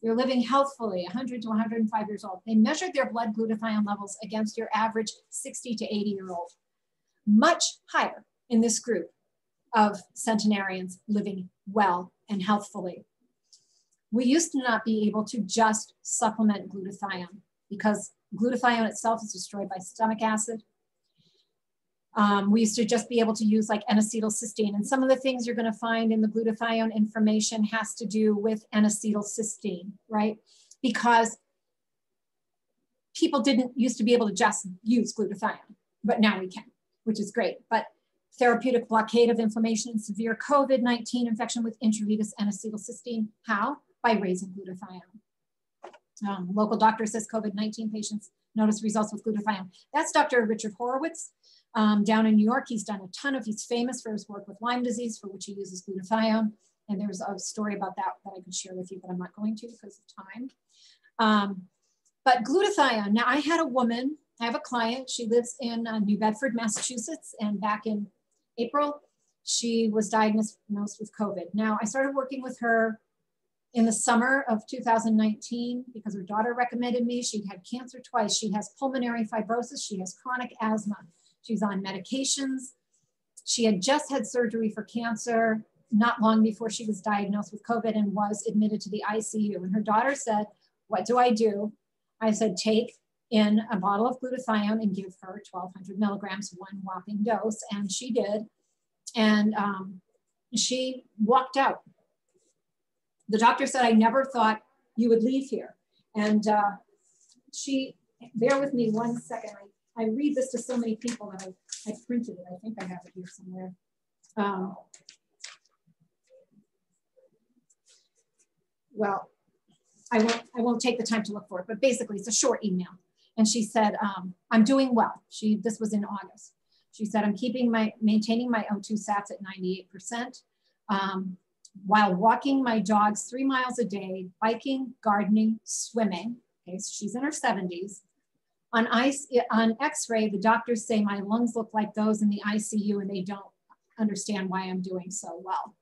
They're living healthfully, 100 to 105 years old. They measured their blood glutathione levels against your average 60 to 80-year-old. Much higher in this group of centenarians living well and healthfully. We used to not be able to just supplement glutathione because glutathione itself is destroyed by stomach acid. We used to just be able to use like N-acetylcysteine, and some of the things you're going to find in the glutathione information has to do with N-acetylcysteine, right? Because people didn't used to be able to just use glutathione, but now we can, which is great. But therapeutic blockade of inflammation and severe COVID-19 infection with intravenous N-acetylcysteine, how? By raising glutathione. Local doctor says COVID-19 patients notice results with glutathione. That's Dr. Richard Horowitz. Down in New York, he's done a ton of, he's famous for his work with Lyme disease, for which he uses glutathione. And there's a story about that that I could share with you, but I'm not going to because of time. But glutathione, now I had a woman, I have a client, she lives in New Bedford, Massachusetts, and back in April, she was diagnosed with COVID. Now I started working with her in the summer of 2019 because her daughter recommended me. She'd had cancer twice. She has pulmonary fibrosis. She has chronic asthma. She's on medications. She had just had surgery for cancer not long before she was diagnosed with COVID and was admitted to the ICU. And her daughter said, what do I do? I said, take in a bottle of glutathione and give her 1,200 milligrams, one whopping dose. And she did. And she walked out. The doctor said, I never thought you would leave here. And bear with me one second. I read this to so many people that I printed it. I think I have it here somewhere. Well, I won't take the time to look for it, but basically it's a short email. And she said, I'm doing well. This was in August. She said, I'm maintaining my O2 sats at 98%. While walking my dogs 3 miles a day, biking, gardening, swimming. Okay, so she's in her 70s. On X-ray, the doctors say my lungs look like those in the ICU and they don't understand why I'm doing so well.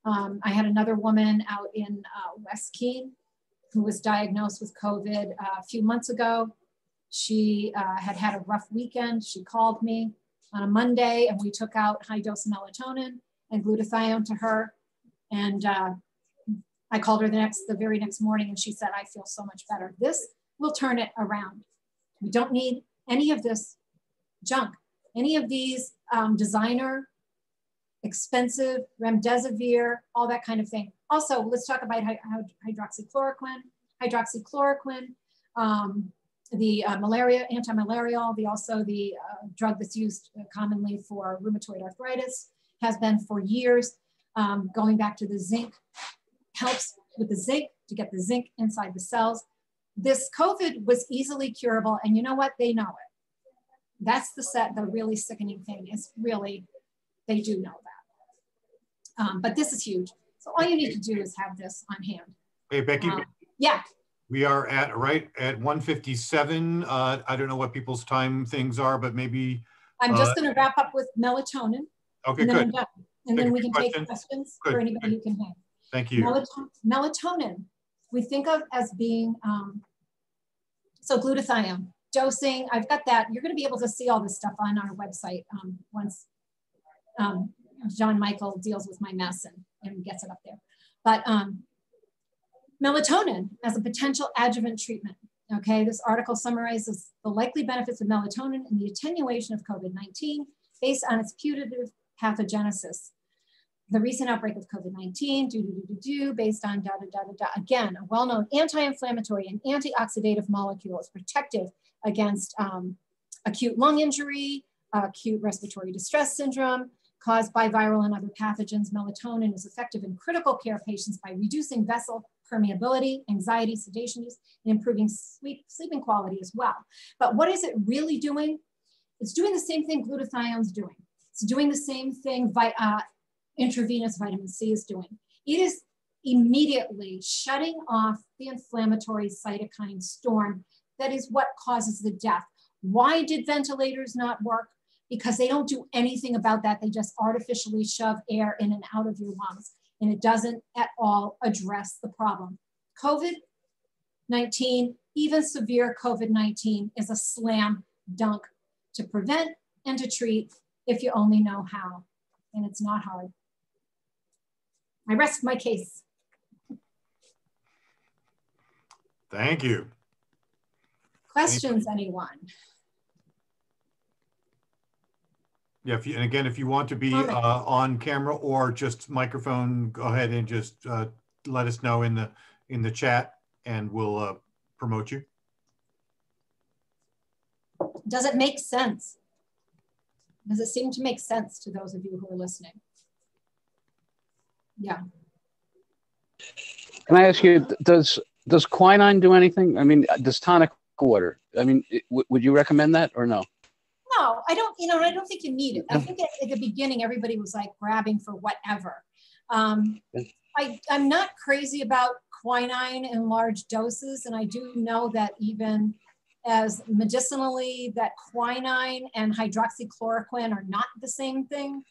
I had another woman out in West Keene who was diagnosed with COVID a few months ago. She had had a rough weekend. She called me on a Monday and we took out high dose melatonin and glutathione to her. And I called her the very next morning and she said, I feel so much better. This will turn it around. We don't need any of this junk, any of these designer, expensive, remdesivir, all that kind of thing. Also, let's talk about hydroxychloroquine. The malaria, anti-malarial, also the drug that's used commonly for rheumatoid arthritis, has been for years. Going back to the zinc, helps with the zinc to get the zinc inside the cells. This COVID was easily curable, and you know what? They know it. That's the really sickening thing is really, they do know that. But this is huge. So all you need to do is have this on hand. Hey, Becky. Yeah. We are right at 1:57. I don't know what people's time things are, but maybe. I'm just going to wrap up with melatonin. Okay, good. And then we can take questions for anybody who can hang. Thank you. Melatonin, we think of as being, so glutathione, dosing, I've got that. You're going to be able to see all this stuff on our website once John Michael deals with my mess and gets it up there. But melatonin as a potential adjuvant treatment. Okay, this article summarizes the likely benefits of melatonin in the attenuation of COVID-19 based on its putative pathogenesis. The recent outbreak of COVID-19, based on Again, a well-known anti-inflammatory and antioxidative molecule is protective against acute lung injury, acute respiratory distress syndrome, caused by viral and other pathogens. Melatonin is effective in critical care patients by reducing vessel permeability, anxiety, sedation use, and improving sleeping quality as well. But what is it really doing? It's doing the same thing glutathione's doing. It's doing the same thing intravenous vitamin C is doing. It is immediately shutting off the inflammatory cytokine storm that is what causes the death. Why did ventilators not work? Because they don't do anything about that. They just artificially shove air in and out of your lungs, and it doesn't at all address the problem. COVID-19, even severe COVID-19, is a slam dunk to prevent and to treat if you only know how, and it's not hard. I rest my case. Thank you. Questions, anyone? Yeah, if you want to be on camera or just microphone, go ahead and just let us know in the chat, and we'll promote you. Does it make sense? Does it seem to make sense to those of you who are listening? Yeah. Can I ask you, does quinine do anything? I mean, does tonic water? I mean, would you recommend that or no? No, I don't. I don't think you need it. I think at the beginning everybody was like grabbing for whatever. I'm not crazy about quinine in large doses, and I do know that even as medicinally, that quinine and hydroxychloroquine are not the same thing.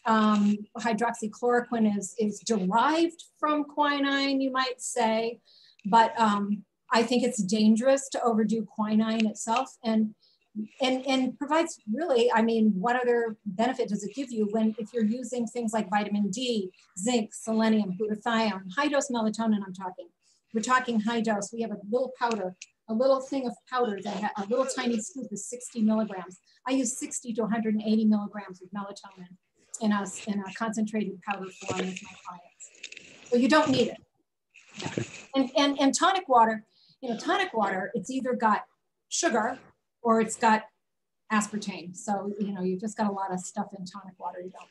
Hydroxychloroquine is derived from quinine, you might say, but I think it's dangerous to overdo quinine itself, and provides really, I mean, what other benefit does it give you if you're using things like vitamin D, zinc, selenium, glutathione, high dose melatonin we're talking high dose. We have a little powder, a little thing of powder that a little tiny scoop is 60 milligrams. I use 60 to 180 milligrams of melatonin in a concentrated powder form with my clients. So you don't need it. Yeah. And tonic water, tonic water, it's either got sugar or it's got aspartame. So, you've just got a lot of stuff in tonic water you don't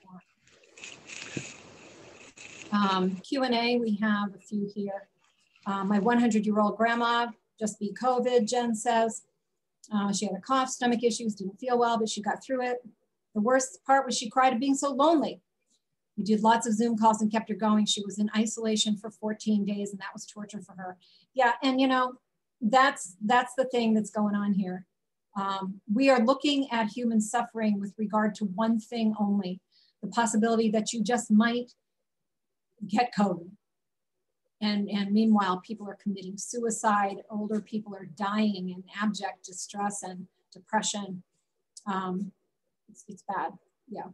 want. Q&A, we have a few here. My 100-year-old grandma just beat COVID, Jen says. She had a cough, stomach issues, didn't feel well, but she got through it. The worst part was she cried of being so lonely. We did lots of Zoom calls and kept her going. She was in isolation for 14 days and that was torture for her. Yeah, and that's the thing that's going on here. We are looking at human suffering with regard to one thing only, the possibility that you just might get COVID. And meanwhile, people are committing suicide. Older people are dying in abject distress and depression. It's bad, yeah.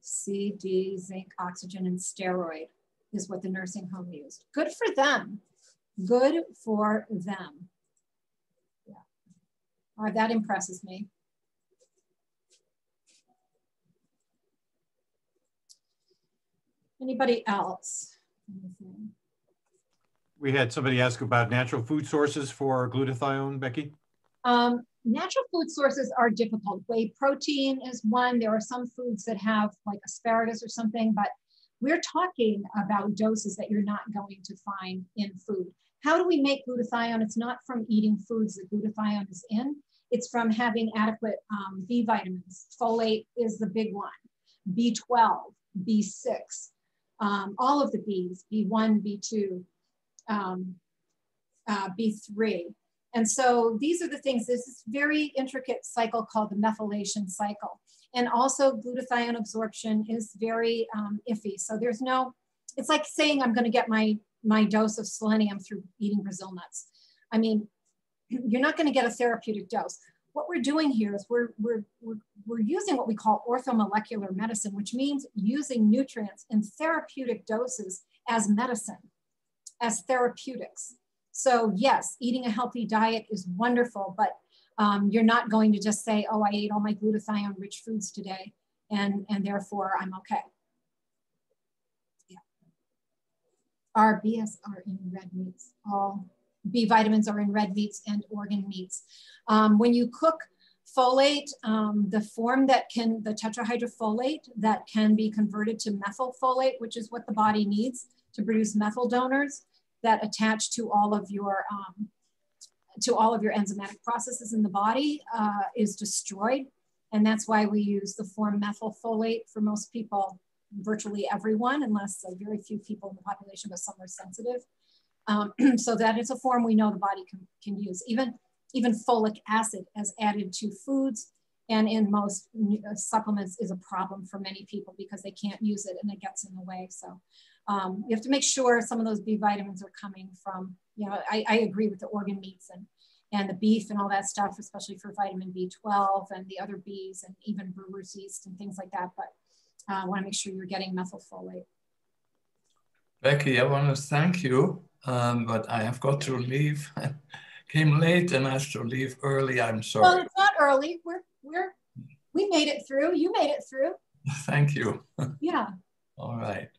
C, D, zinc, oxygen, and steroid is what the nursing home used. Good for them. Good for them. Yeah. That impresses me. Anybody else? Anything? We had somebody ask about natural food sources for glutathione, Becky. Natural food sources are difficult. Whey protein is one. There are some foods that have like asparagus or something, but we're talking about doses that you're not going to find in food. how do we make glutathione? It's not from eating foods that glutathione is in. It's from having adequate B vitamins. Folate is the big one. B12, B6, all of the Bs, B1, B2, B3. And so these are the things, this is very intricate cycle called the methylation cycle. And also glutathione absorption is very iffy. So there's no, it's like saying I'm gonna get my dose of selenium through eating Brazil nuts. I mean, you're not gonna get a therapeutic dose. What we're doing here is we're using what we call orthomolecular medicine, which means using nutrients in therapeutic doses as medicine, as therapeutics. So yes, eating a healthy diet is wonderful, but you're not going to just say, oh, I ate all my glutathione-rich foods today, and therefore I'm okay. Yeah. Our BS are in red meats. All B vitamins are in red meats and organ meats. When you cook folate, the form that can, the tetrahydrofolate that can be converted to methylfolate, which is what the body needs to produce methyl donors that attach to all of your enzymatic processes in the body, is destroyed. And that's why we use the form methylfolate for most people, virtually everyone, unless a very few people in the population, but some are sensitive. So that is a form we know the body can use. Even folic acid as added to foods and in most supplements is a problem for many people because they can't use it and it gets in the way. So you have to make sure some of those B vitamins are coming from, you know, I agree with the organ meats and the beef and all that stuff, especially for vitamin B12 and the other Bs and even brewer's yeast and things like that. But I want to make sure you're getting methylfolate. Becky, I want to thank you, but I have got to leave. Came late and I have to leave early. I'm sorry. Well, it's not early. We made it through. You made it through. Thank you. Yeah. All right.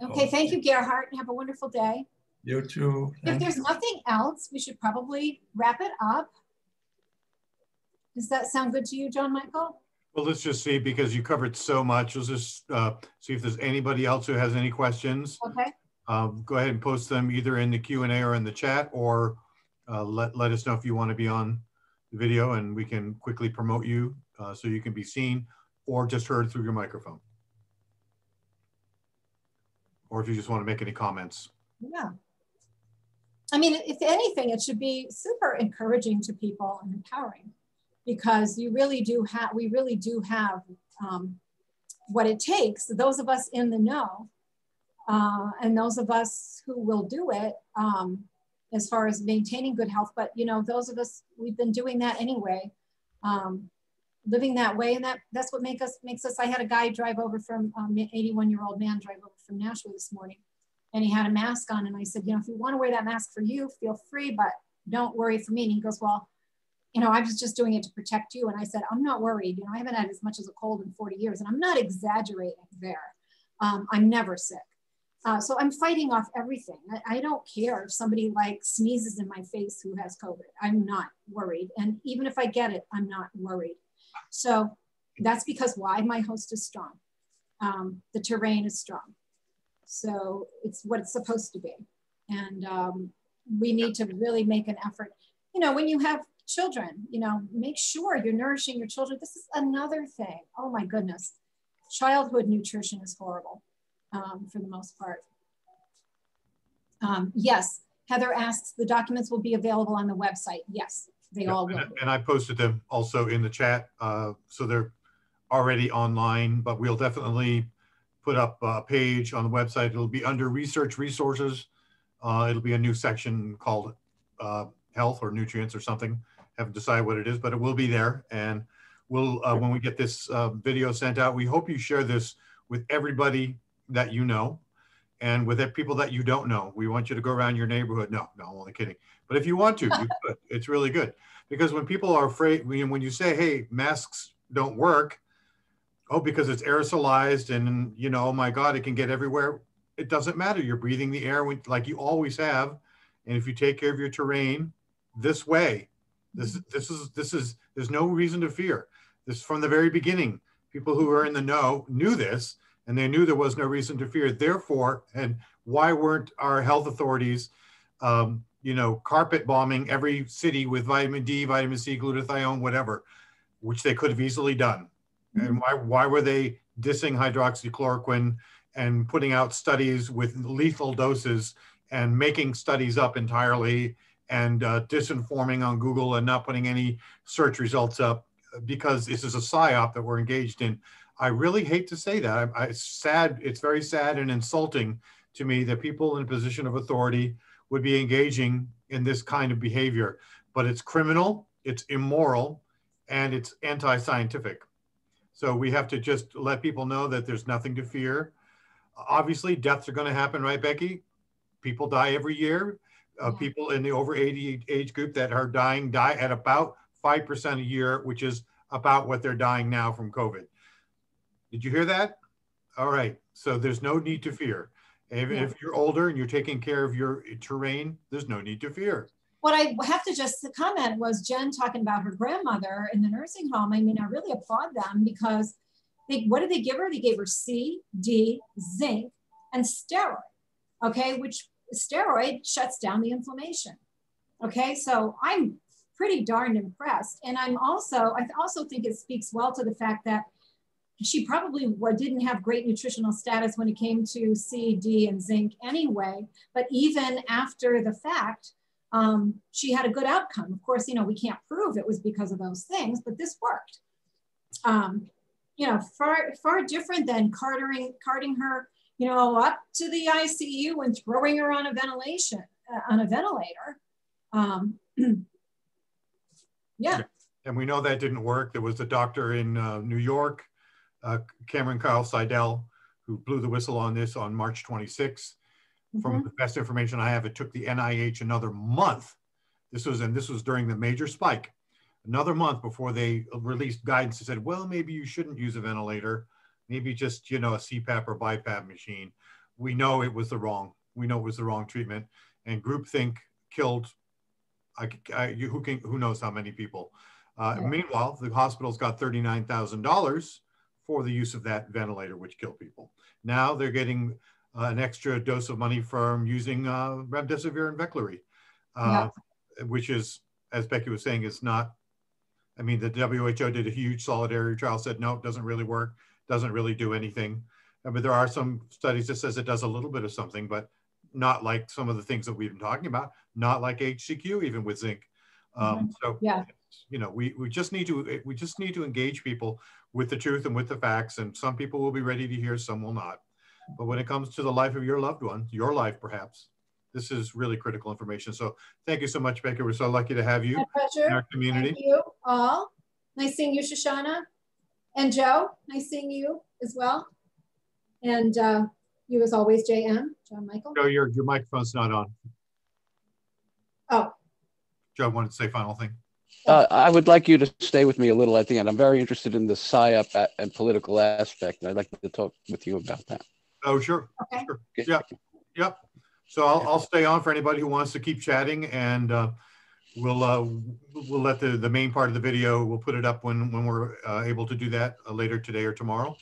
Okay. Thank you, Gerhard, and have a wonderful day. You too. If there's nothing else, we should probably wrap it up. Does that sound good to you, John Michael? Well, let's just see, because you covered so much. Let's just see if there's anybody else who has any questions. Okay. Go ahead and post them either in the Q&A or in the chat, or let us know if you want to be on the video and we can quickly promote you so you can be seen or just heard through your microphone. Or if you just want to make any comments. Yeah. I mean, if anything, it should be super encouraging to people and empowering, because we really do have what it takes. Those of us in the know and those of us who will do it as far as maintaining good health. But, you know, those of us, we've been doing that anyway, living that way. And that's what makes us, I had a guy drive over from, 81-year-old man drive over from Nashua this morning. And he had a mask on. And I said, you know, if you want to wear that mask for you, feel free, but don't worry for me. And he goes, well, you know, I was just doing it to protect you. And I said, I'm not worried. You know, I haven't had as much as a cold in 40 years. And I'm not exaggerating there. I'm never sick. So I'm fighting off everything. I don't care if somebody like sneezes in my face who has COVID. I'm not worried. And even if I get it, I'm not worried. So that's because why? My host is strong. The terrain is strong. So it's what it's supposed to be. And we need to really make an effort. You know, when you have children, you know, make sure you're nourishing your children. This is another thing. Oh my goodness. Childhood nutrition is horrible for the most part. Yes, Heather asks, the documents will be available on the website. Yes, they all will. And I posted them also in the chat. So they're already online, but we'll definitely put up a page on the website. It'll be under research resources. It'll be a new section called health or nutrients or something. Haven't decided what it is, but it will be there. And we'll, when we get this video sent out, we hope you share this with everybody that you know and with the people that you don't know. We want you to go around your neighborhood. No, I'm only kidding. But if you want to, you could. It's really good. Because when people are afraid, when you say, hey, masks don't work, oh, because it's aerosolized and, you know, oh my God, it can get everywhere. It doesn't matter. You're breathing the air like you always have. And if you take care of your terrain this way, this is, there's no reason to fear. This from the very beginning, people who are in the know knew this, and they knew there was no reason to fear. Therefore, and why weren't our health authorities carpet bombing every city with vitamin D, vitamin C, glutathione, whatever, which they could have easily done. And why were they dissing hydroxychloroquine and putting out studies with lethal doses and making studies up entirely and disinforming on Google and not putting any search results up, because this is a psyop that we're engaged in. I really hate to say that. It's sad. It's very sad and insulting to me that people in a position of authority would be engaging in this kind of behavior, but it's criminal, it's immoral, and it's anti-scientific. So we have to just let people know that there's nothing to fear. Obviously, deaths are going to happen, right, Becky? People die every year. People in the over 80 age group that are dying die at about 5% a year, which is about what they're dying now from COVID. Did you hear that? All right. So there's no need to fear. If you're older and you're taking care of your terrain, there's no need to fear. What I have to just comment was Jen talking about her grandmother in the nursing home. I mean, I really applaud them, because what did they give her? They gave her C, D, zinc, and steroid, okay, which steroid shuts down the inflammation. Okay, so I'm pretty darn impressed. And I also think it speaks well to the fact that she probably didn't have great nutritional status when it came to C, D, and zinc anyway, but even after the fact, she had a good outcome. Of course, we can't prove it was because of those things, but this worked. Far different than carting her, up to the ICU and throwing her on a ventilator. Yeah. And we know that didn't work. There was a doctor in New York, Cameron Kyle Seidel, who blew the whistle on this on March 26th. From the best information I have, it took the NIH another month. This was during the major spike, another month before they released guidance that said, well, maybe you shouldn't use a ventilator, maybe just, a CPAP or BiPAP machine. We know it was the wrong treatment, and groupthink killed, who knows how many people. Meanwhile, the hospitals got $39,000 for the use of that ventilator, which killed people. Now they're getting an extra dose of money from using remdesivir and Veklury, which is, as Becky was saying, is not, the WHO did a huge solidarity trial, said, no, it doesn't really work, doesn't really do anything. But there are some studies that says it does a little bit of something, but not like some of the things that we've been talking about, not like HCQ, even with zinc. We just need to engage people with the truth and with the facts, and some people will be ready to hear, some will not. But when it comes to the life of your loved one, your life perhaps, this is really critical information. So thank you so much, Becky. We're so lucky to have you in our community. Thank you all. Nice seeing you, Shoshana. And Joe, nice seeing you as well. And you as always, JM, John Michael. Joe, your microphone's not on. Oh. Joe wanted to say final thing. I would like you to stay with me a little at the end. I'm very interested in the PSYOP and political aspect, and I'd like to talk with you about that. Oh, sure. Okay. Sure. Yep. So I'll stay on for anybody who wants to keep chatting, and we'll let the main part of the video, we'll put it up when we're able to do that later today or tomorrow.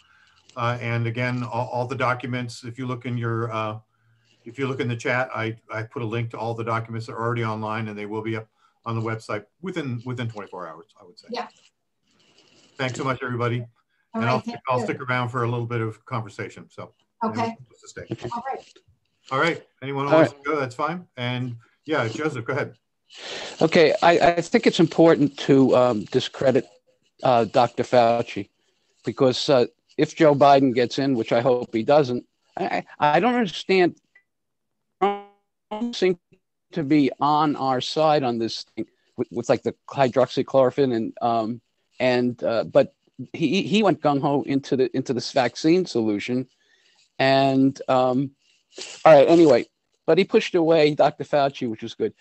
And again, all the documents, if you look in the chat, I put a link to all the documents that are already online, and they will be up on the website within 24 hours, I would say. Yeah. Thanks so much, everybody. All and right, I'll stick around for a little bit of conversation. So. Okay. All right. All right. Anyone who wants to go, that's fine. And yeah, Joseph, go ahead. Okay. I think it's important to discredit Dr. Fauci, because if Joe Biden gets in, which I hope he doesn't, I don't understand. Trump seems to be on our side on this thing with like the hydroxychloroquine but he went gung ho into this vaccine solution. And all right, anyway, but he pushed away Dr. Fauci, which was good.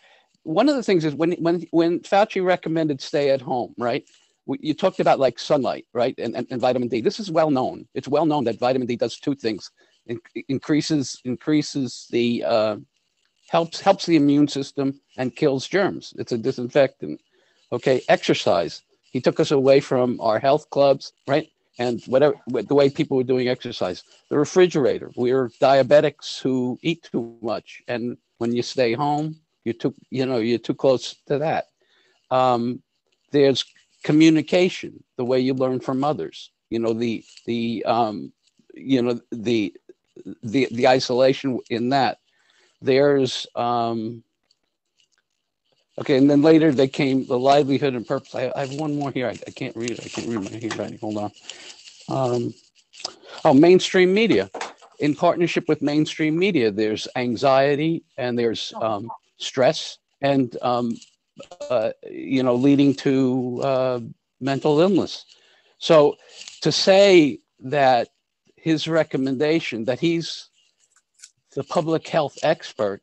One of the things is when Fauci recommended stay at home, right? You talked about like sunlight, right? And vitamin D. This is well known. It's well known that vitamin D does two things. It increases the helps the immune system and kills germs. It's a disinfectant. Okay, exercise. He took us away from our health clubs, right? And whatever, the way people were doing exercise. The refrigerator. We're diabetics who eat too much. And when you stay home, You're too close to that. There's communication, the way you learn from others. The isolation in that. There's okay, and then later they came the livelihood and purpose. I have one more here. I can't read it. I can't read my handwriting. Hold on. Mainstream media. In partnership with mainstream media, there's anxiety and there's stress and leading to mental illness. So to say that his recommendation that he's the public health expert,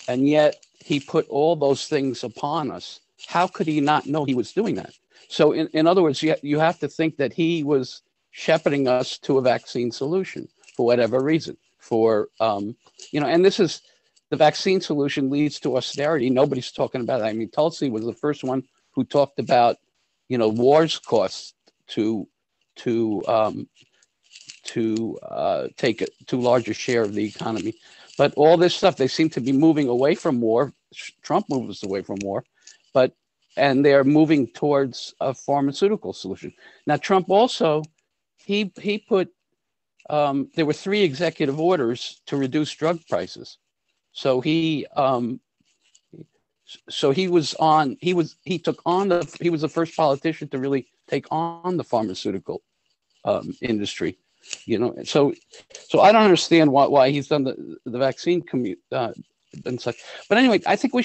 and yet he put all those things upon us, how could he not know he was doing that? So in other words, you have to think that he was shepherding us to a vaccine solution for whatever reason, and this is, the vaccine solution leads to austerity. Nobody's talking about it. I mean, Tulsi was the first one who talked about, wars costs to take a too large a share of the economy. But all this stuff, they seem to be moving away from war. Trump moves away from war, and they're moving towards a pharmaceutical solution. Now, Trump also, he put, there were 3 executive orders to reduce drug prices. So he was the first politician to really take on the pharmaceutical industry, So I don't understand why he's done the vaccine and such. But anyway, I think he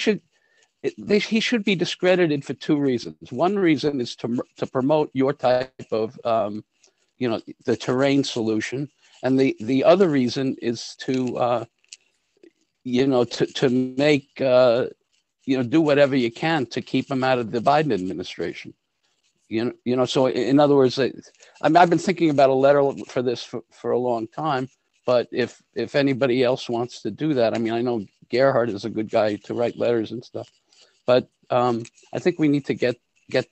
should be discredited for 2 reasons. One reason is to promote your type of the terrain solution, and the other reason is to make do whatever you can to keep him out of the Biden administration. So in other words, I've been thinking about a letter for this for a long time, but if anybody else wants to do that, I mean, I know Gerhard is a good guy to write letters and stuff, but I think we need to get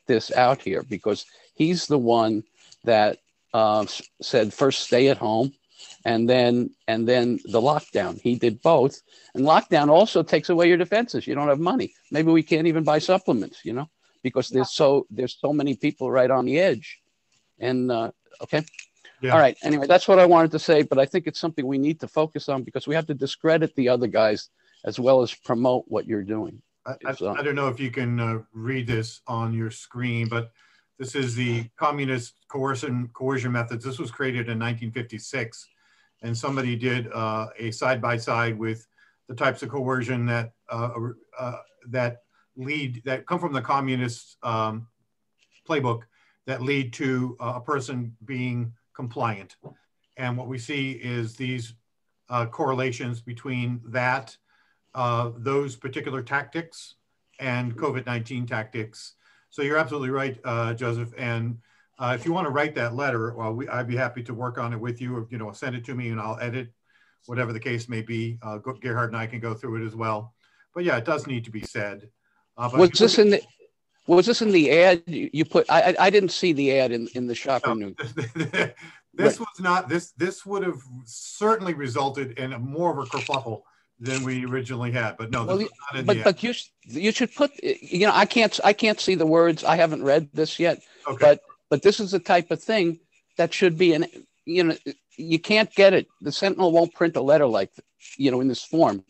this out here, because he's the one that said first stay at home, and then the lockdown. He did both, and lockdown also takes away your defenses. You don't have money. Maybe we can't even buy supplements, because there's so many people right on the edge. And okay. Yeah. All right. Anyway, that's what I wanted to say, but I think it's something we need to focus on, because we have to discredit the other guys as well as promote what you're doing. I don't know if you can read this on your screen, but this is the communist coercion methods. This was created in 1956, and somebody did a side-by-side with the types of coercion that come from the communist playbook that lead to a person being compliant. And what we see is these correlations between that, those particular tactics, and COVID-19 tactics. So you're absolutely right, Joseph. And if you want to write that letter, well, I'd be happy to work on it with you. Send it to me and I'll edit, whatever the case may be. Gerhard and I can go through it as well. But yeah, it does need to be said. Was this in the ad you put? I didn't see the ad in the Shopper News. This was not. This would have certainly resulted in more of a kerfuffle than we originally had. But no, this was not in the ad. But you should put. I can't see the words. I haven't read this yet. Okay. But this is the type of thing that should be in. You can't get it. The Sentinel won't print a letter like in this form.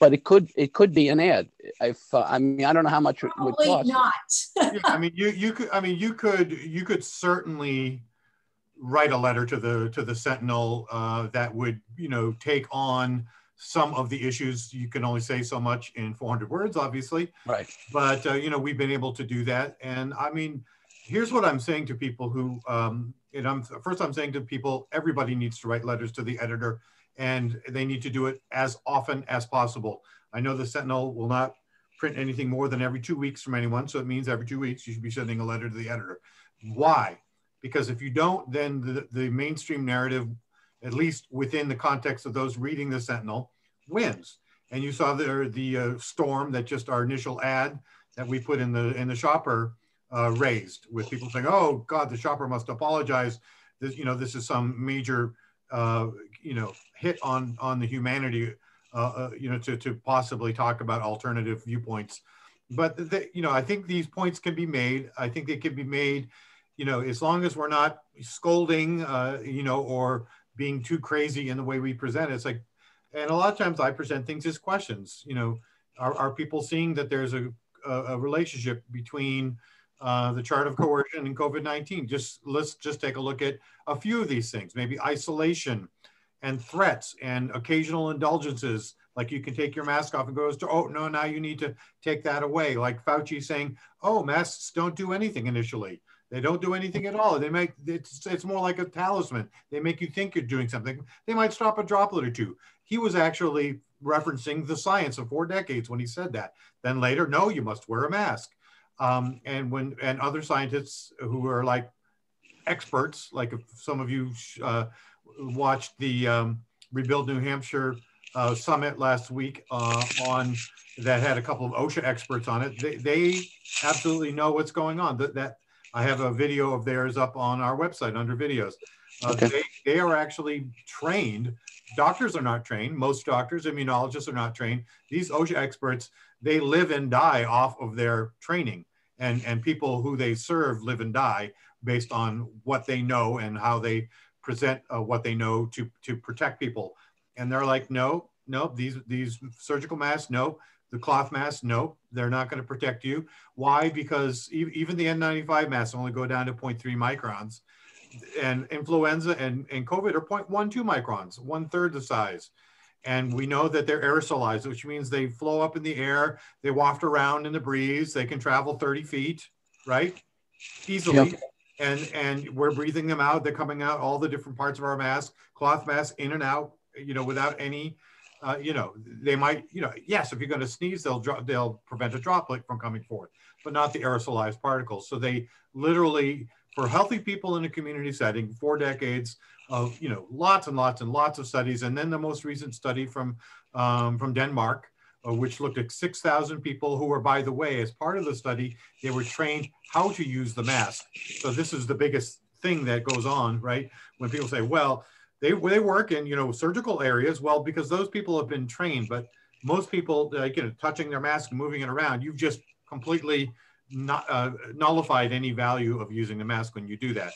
But it could be an ad. I don't know how much it would cost. Probably not. Yeah, I mean, you could certainly write a letter to the Sentinel that would take on some of the issues. You can only say so much in 400 words, obviously. Right. But we've been able to do that. And I mean, here's what I'm saying to people who, I'm saying to people, everybody needs to write letters to the editor. And they need to do it as often as possible. I know the Sentinel will not print anything more than every 2 weeks from anyone. So it means every 2 weeks you should be sending a letter to the editor. Why? Because if you don't, then the mainstream narrative, at least within the context of those reading the Sentinel, wins. And you saw the storm that just our initial ad that we put in the Shopper raised, with people saying, "Oh God, the Shopper must apologize. This is some major hit on the humanity to possibly talk about alternative viewpoints. But I think these points can be made. I think they can be made, as long as we're not scolding, or being too crazy in the way we present it. It's like, and a lot of times I present things as questions. Are people seeing that there's a relationship between the chart of coercion and COVID-19? Let's just take a look at a few of these things. Maybe isolation and threats and occasional indulgences, like you can take your mask off and goes to, oh no, now you need to take that away. Like Fauci saying, oh, masks don't do anything initially. They don't do anything at all. It's more like a talisman. They make you think you're doing something. They might stop a droplet or two. He was actually referencing the science of 4 decades when he said that. Then later, no, you must wear a mask. And other scientists who are like experts, like if some of you watched the Rebuild New Hampshire summit last week that had a couple of OSHA experts on it. They absolutely know what's going on. That I have a video of theirs up on our website under videos. Okay. They are actually trained. Doctors are not trained. Most doctors, immunologists are not trained. These OSHA experts, they live and die off of their training, and people who they serve live and die based on what they know and how they present what they know to protect people. And they're like, no, these surgical masks, no. The cloth masks, no, they're not going to protect you. Why? Because even the N95 masks only go down to 0.3 microns. And influenza and COVID are 0.12 microns, 1/3 the size. And we know that they're aerosolized, which means they flow up in the air, they waft around in the breeze, they can travel 30 feet, right? Easily. Yep. And we're breathing them out. They're coming out all the different parts of our mask, cloth masks in and out, without any, they might, yes, if you're going to sneeze, they'll prevent a droplet from coming forth, but not the aerosolized particles. So they literally, for healthy people in a community setting, 4 decades of, lots and lots and lots of studies. And then the most recent study from Denmark, which looked at 6,000 people who were, by the way, as part of the study, they were trained how to use the mask. So this is the biggest thing that goes on, right? When people say, well, they work in, surgical areas. Well, because those people have been trained, but most people, touching their mask and moving it around, you've just completely nullified any value of using the mask when you do that.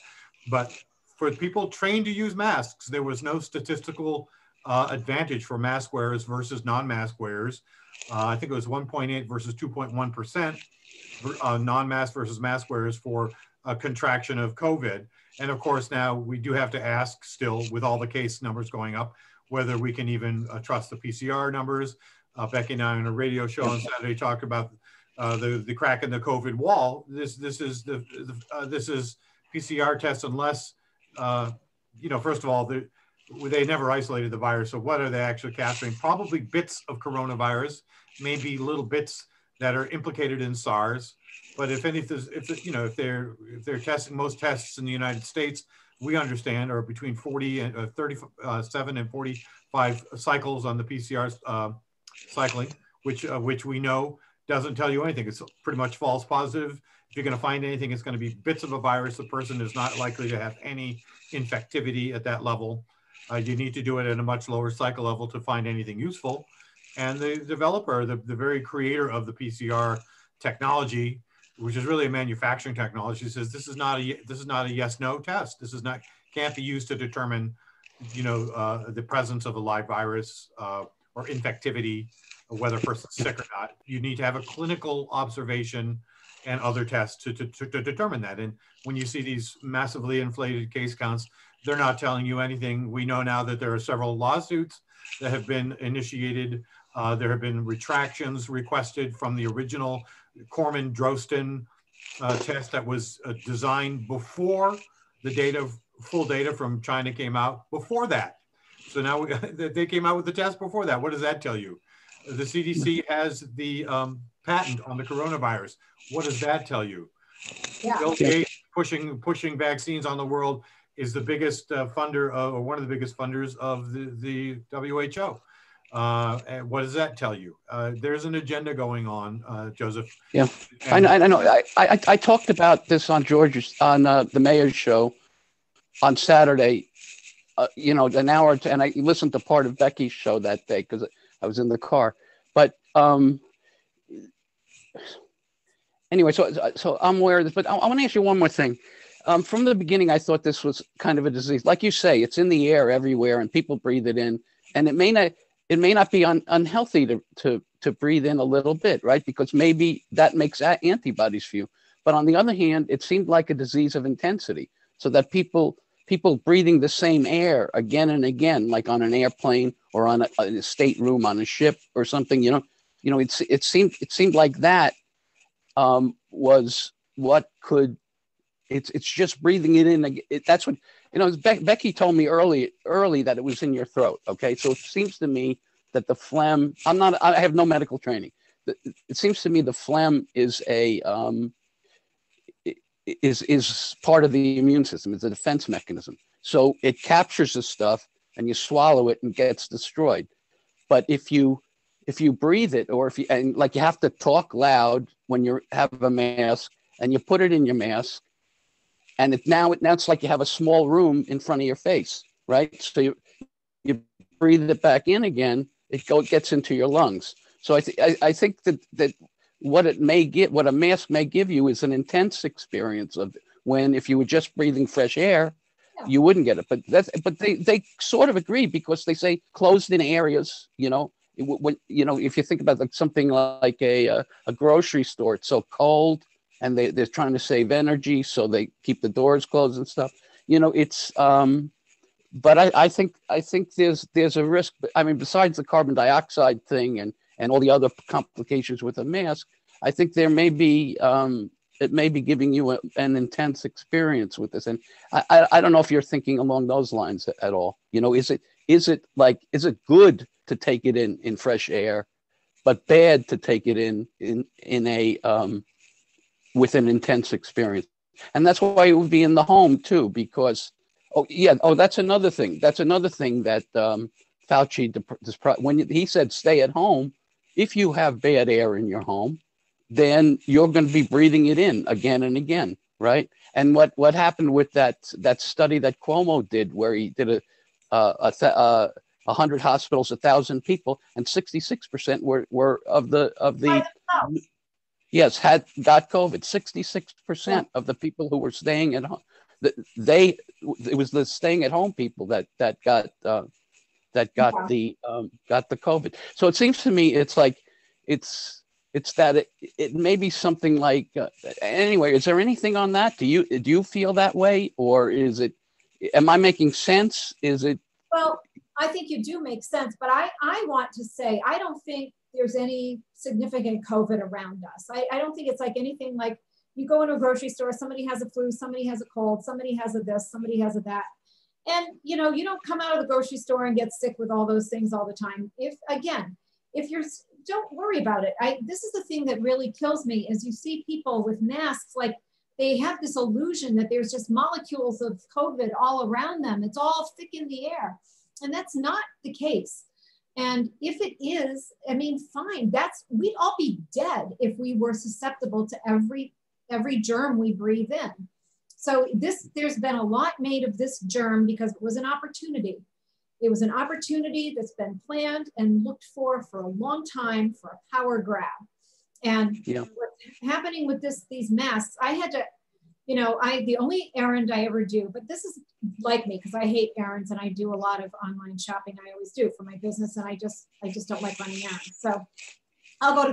But for people trained to use masks, there was no statistical advantage for mask wearers versus non-mask wearers. I think it was 1.8 versus 2.1% non-mask versus mask wearers for a contraction of COVID. And of course, now we do have to ask still, with all the case numbers going up, whether we can even trust the PCR numbers. Becky and I on a radio show on Saturday talked about the crack in the COVID wall. This is PCR tests unless, first of all, they never isolated the virus. So what are they actually capturing? Probably bits of coronavirus, maybe little bits that are implicated in SARS. But if they're testing, most tests in the United States, we understand, are between 37 and 45 cycles on the PCR cycling, which we know doesn't tell you anything. It's pretty much false positive. If you're going to find anything, it's going to be bits of a virus. The person is not likely to have any infectivity at that level. You need to do it at a much lower cycle level to find anything useful. And the developer, the very creator of the PCR technology, which is really a manufacturing technology, says this is not a yes/no test. This is not, can't be used to determine, the presence of a live virus or infectivity, or whether a person's sick or not. You need to have a clinical observation and other tests to determine that. And when you see these massively inflated case counts, they're not telling you anything. We know now that there are several lawsuits that have been initiated. There have been retractions requested from the original Corman-Drosten test that was designed before the full data from China came out before that. So now they came out with the test before that. What does that tell you? The CDC has the patent on the coronavirus. What does that tell you? Yeah. Bill Gates pushing vaccines on the world is the biggest funder or one of the biggest funders of the WHO. And what does that tell you? There's an agenda going on, Joseph. Yeah, I know. I talked about this on the mayor's show on Saturday. An hour, and I listened to part of Becky's show that day because I was in the car. But anyway, so I'm aware of this, but I want to ask you one more thing. From the beginning, I thought this was kind of a disease. Like you say, it's in the air everywhere and people breathe it in. And it may not be unhealthy to breathe in a little bit, right? Because maybe that makes antibodies for you. But on the other hand, it seemed like a disease of intensity, so that people breathing the same air again and again, like on an airplane or on a stateroom on a ship or something, it seemed like that was what could. It's just breathing it in. That's what, Becky told me early that it was in your throat. Okay. So it seems to me that the phlegm, I have no medical training. It seems to me the phlegm is is part of the immune system. It's a defense mechanism. So it captures the stuff and you swallow it and gets destroyed. But if you breathe it, or you have to talk loud when you have a mask and you put it in your mask, and now it's like you have a small room in front of your face, right? So you breathe it back in again, it gets into your lungs. So I think that what a mask may give you is an intense experience of when, if you were just breathing fresh air, you wouldn't get it. But they sort of agree, because they say closed in areas, when if you think about something like a grocery store, it's so cold, and they're trying to save energy, so they keep the doors closed and stuff. But I think there's a risk. I mean, besides the carbon dioxide thing and all the other complications with a mask, I think there may be it may be giving you an intense experience with this. And I don't know if you're thinking along those lines at all. Is it good to take it in fresh air, but bad to take it in a with an intense experience? And that's why it would be in the home too, because that's another thing. That's another thing that Fauci, when he said stay at home, if you have bad air in your home, then you're going to be breathing it in again and again, right? And what happened with that study that Cuomo did, where he did 100 hospitals, 1,000 people, and 66% were of the yes, got COVID. 66% of the people who were staying at home, it was the staying at home people that got the COVID. So it seems to me it's like it's that it may be something like anyway. Is there anything on that? Do you feel that way, or is it? Am I making sense? Is it? Well, I think you do make sense, but I want to say I don't think there's any significant COVID around us. I don't think it's like anything like you go into a grocery store, somebody has a flu, somebody has a cold, somebody has a this, somebody has a that. And you don't come out of the grocery store and get sick with all those things all the time. Don't worry about it. This is the thing that really kills me is you see people with masks, like they have this illusion that there's just molecules of COVID all around them. It's all thick in the air. And that's not the case. And if it is, I mean, fine, we'd all be dead if we were susceptible to every germ we breathe in. So there's been a lot made of this germ because it was an opportunity. It was an opportunity that's been planned and looked for a long time for a power grab. And what's happening with these masks, I had to, the only errand I ever do, but this is like me because I hate errands and I do a lot of online shopping. I always do for my business, and I just don't like running errands. So I'll go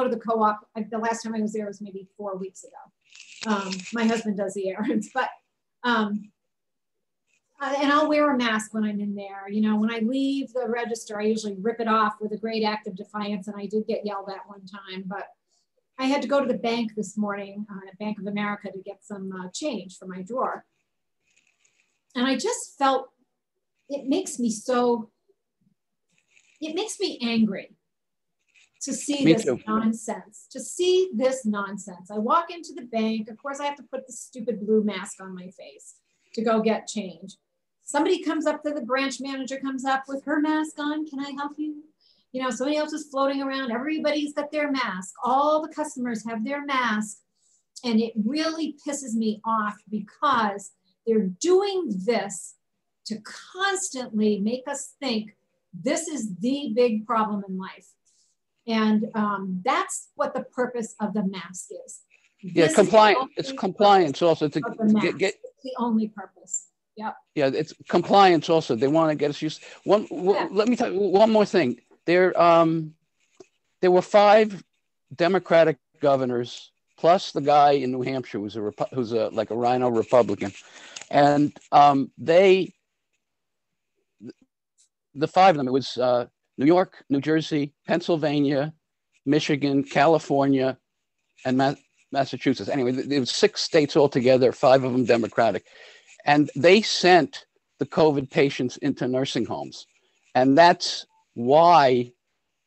to the co-op. The last time I was there was maybe 4 weeks ago. My husband does the errands, but and I'll wear a mask when I'm in there. When I leave the register, I usually rip it off with a great act of defiance. And I did get yelled at one time, but I had to go to the bank this morning at Bank of America to get some change for my drawer. And I just felt, it makes me angry to see this nonsense, I walk into the bank. Of course, I have to put the stupid blue mask on my face to go get change. Somebody comes up to the branch manager, comes up with her mask on. Can I help you? Somebody else is floating around. Everybody's got their mask. All the customers have their mask. And it really pisses me off because they're doing this to constantly make us think This is the big problem in life. And that's what the purpose of the mask is. Yeah, compliance. It's compliance also to get it's the only purpose. Yep. Yeah, it's compliance also. They want to get us used. Let me tell you one more thing. There were 5 Democratic governors plus the guy in New Hampshire who's like a rhino Republican, and the 5 of them, it was New York, New Jersey, Pennsylvania, Michigan, California, and Massachusetts. Anyway, there was 6 states altogether, 5 of them Democratic. And they sent the COVID patients into nursing homes. And that's why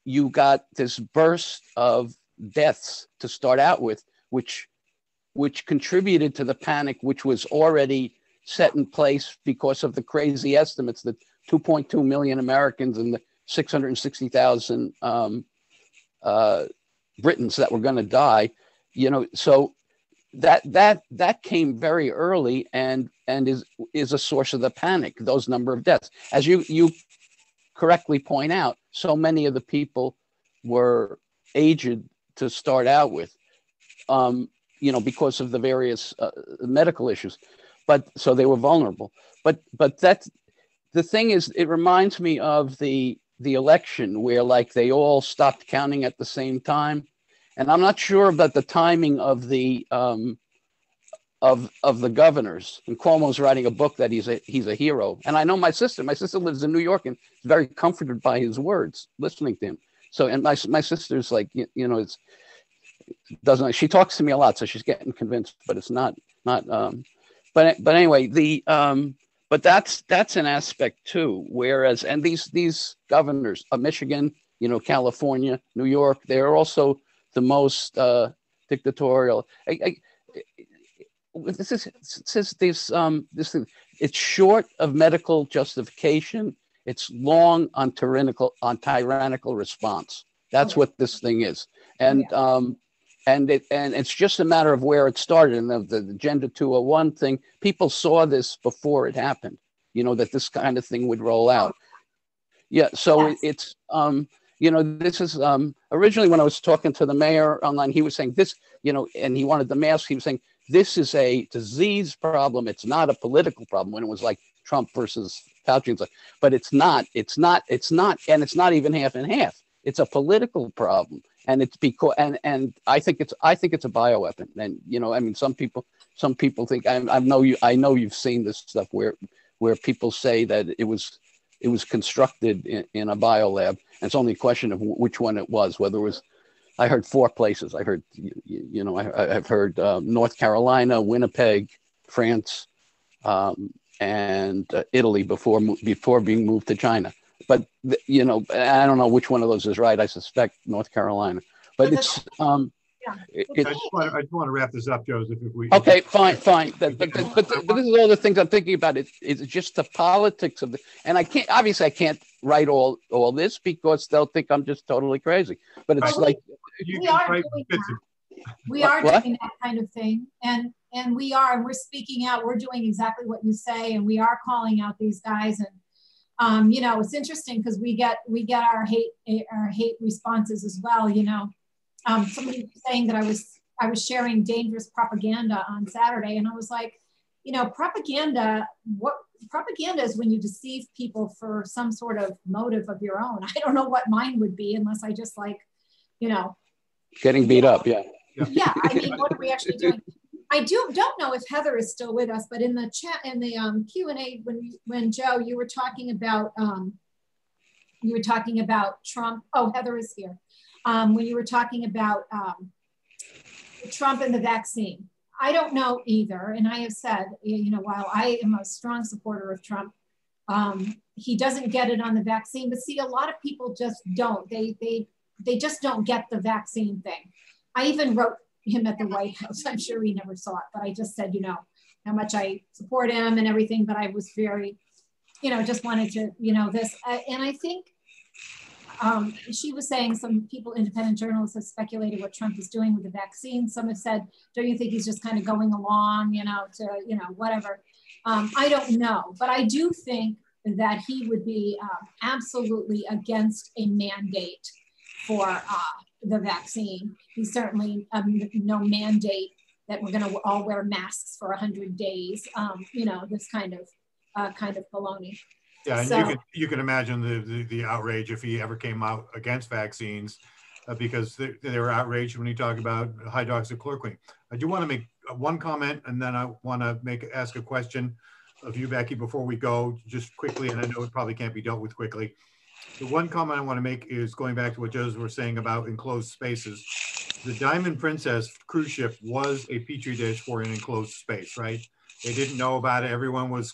you got this burst of deaths to start out with, which contributed to the panic, which was already set in place because of the crazy estimates that 2.2 million Americans and the 660,000 Britons that were going to die, so that came very early and is a source of the panic, those number of deaths. As you correctly point out, so many of the people were aged to start out with, because of the various medical issues, but so they were vulnerable. But that's the thing is, it reminds me of the election where like they all stopped counting at the same time. And I'm not sure about the timing of the governors. And Cuomo's writing a book that he's a hero. And I know my sister lives in New York and is very comforted by his words, listening to him. So, and my sister's like, she talks to me a lot, so she's getting convinced, but it's not, but anyway, but that's an aspect too. Whereas, and these governors of Michigan, California, New York, they're also the most dictatorial. This thing. It's short of medical justification. It's long on tyrannical response. That's what this thing is, and it's just a matter of where it started. And the Agenda 201 thing, people saw this before it happened. That this kind of thing would roll out. Yeah, so yes. It's this is originally when I was talking to the mayor online, he was saying this, and he wanted the mask. He was saying this is a disease problem. It's not a political problem. When it was like Trump versus Fauci and stuff, but it's not, and it's not even half and half. It's a political problem, and it's because and I think it's a bioweapon. And some people think I know you've seen this stuff where people say that it was constructed in a biolab. And it's only a question of which one it was, whether it was, I heard 4 places. I heard, I've heard North Carolina, Winnipeg, France, and Italy before being moved to China. But, I don't know which one of those is right. I suspect North Carolina. But it's... I just want to wrap this up, Joseph. Okay, fine. But this is all the things I'm thinking about. It's just the politics of and I can't write all this because they'll think I'm just totally crazy. But it's we are doing that kind of thing, and we're speaking out. We're doing exactly what you say, and we are calling out these guys. And it's interesting because we get our hate responses as well. Somebody was saying that I was sharing dangerous propaganda on Saturday, and I was like, propaganda is when you deceive people for some sort of motive of your own. I don't know what mine would be unless I just getting beat up. Yeah. Yeah. I mean, what are we actually doing? I don't know if Heather is still with us, but in the chat, in the Q&A, when Joe, you were talking about Trump. Oh, Heather is here. When you were talking about Trump and the vaccine. I don't know either. And I have said, while I am a strong supporter of Trump, he doesn't get it on the vaccine. But see, a lot of people just don't. They just don't get the vaccine thing. I even wrote him at the White House. I'm sure he never saw it, but I just said, how much I support him and everything. But I was very, just wanted to, this. And I think, she was saying some people, independent journalists, have speculated what Trump is doing with the vaccine. Some have said, don't you think he's just kind of going along, whatever. I don't know. But I do think that he would be absolutely against a mandate for the vaccine. He's certainly no mandate that we're going to all wear masks for 100 days. You know, this kind of baloney. Yeah, and so, you can imagine the outrage if he ever came out against vaccines, because they were outraged when he talked about hydroxychloroquine. I do want to make one comment, and then I want to ask a question of you, Becky, before we go, just quickly, and I know it probably can't be dealt with quickly. The one comment I want to make is going back to what Joe's were saying about enclosed spaces. The Diamond Princess cruise ship was a petri dish for an enclosed space, right? They didn't know about it. Everyone was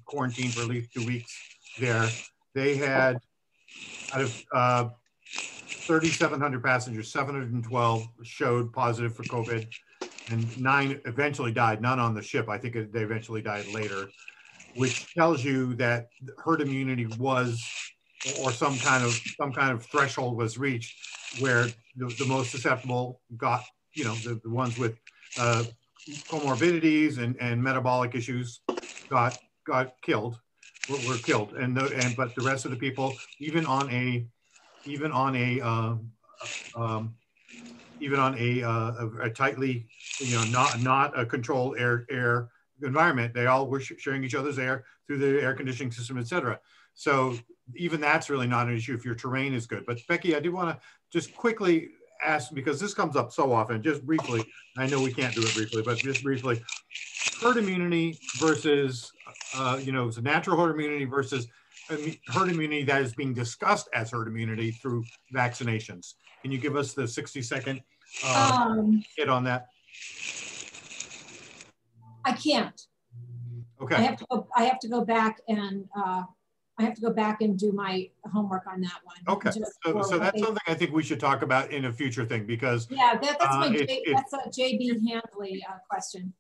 quarantined for at least 2 weeks there. They had, out of 3,700 passengers, 712 showed positive for COVID, and 9 eventually died, none on the ship. I think they eventually died later, which tells you that herd immunity was, or some kind of threshold was reached where the most susceptible got, you know, the ones with comorbidities and metabolic issues got killed, were killed, but the rest of the people, even on a tightly, you know, not a controlled air environment, they all were sharing each other's air through the air conditioning system, etc. So even that's really not an issue if your terrain is good. But Becky, I do want to just quickly ask, because this comes up so often, just briefly, I know we can't do it briefly, but just briefly, herd immunity versus, you know, it's a natural herd immunity versus herd immunity that is being discussed as herd immunity through vaccinations. Can you give us the 60-second hit on that? I can't. Okay. I have to go back and I have to go back and do my homework on that one. Okay, so that's something I think we should talk about in a future thing, because yeah, that's a JB Handley question.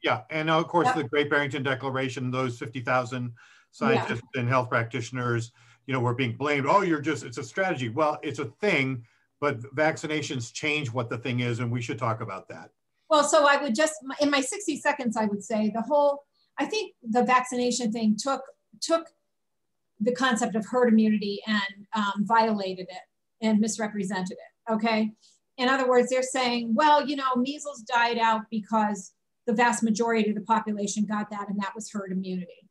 Yeah, and of course the Great Barrington Declaration, those 50,000 scientists and health practitioners, you know, were being blamed. Oh, it's a strategy. Well, it's a thing, but vaccinations change what the thing is, and we should talk about that. Well, so I would just, in my 60 seconds, I would say I think the vaccination thing took the concept of herd immunity and violated it and misrepresented it, okay? In other words, they're saying, well, you know, measles died out because the vast majority of the population got that, and that was herd immunity.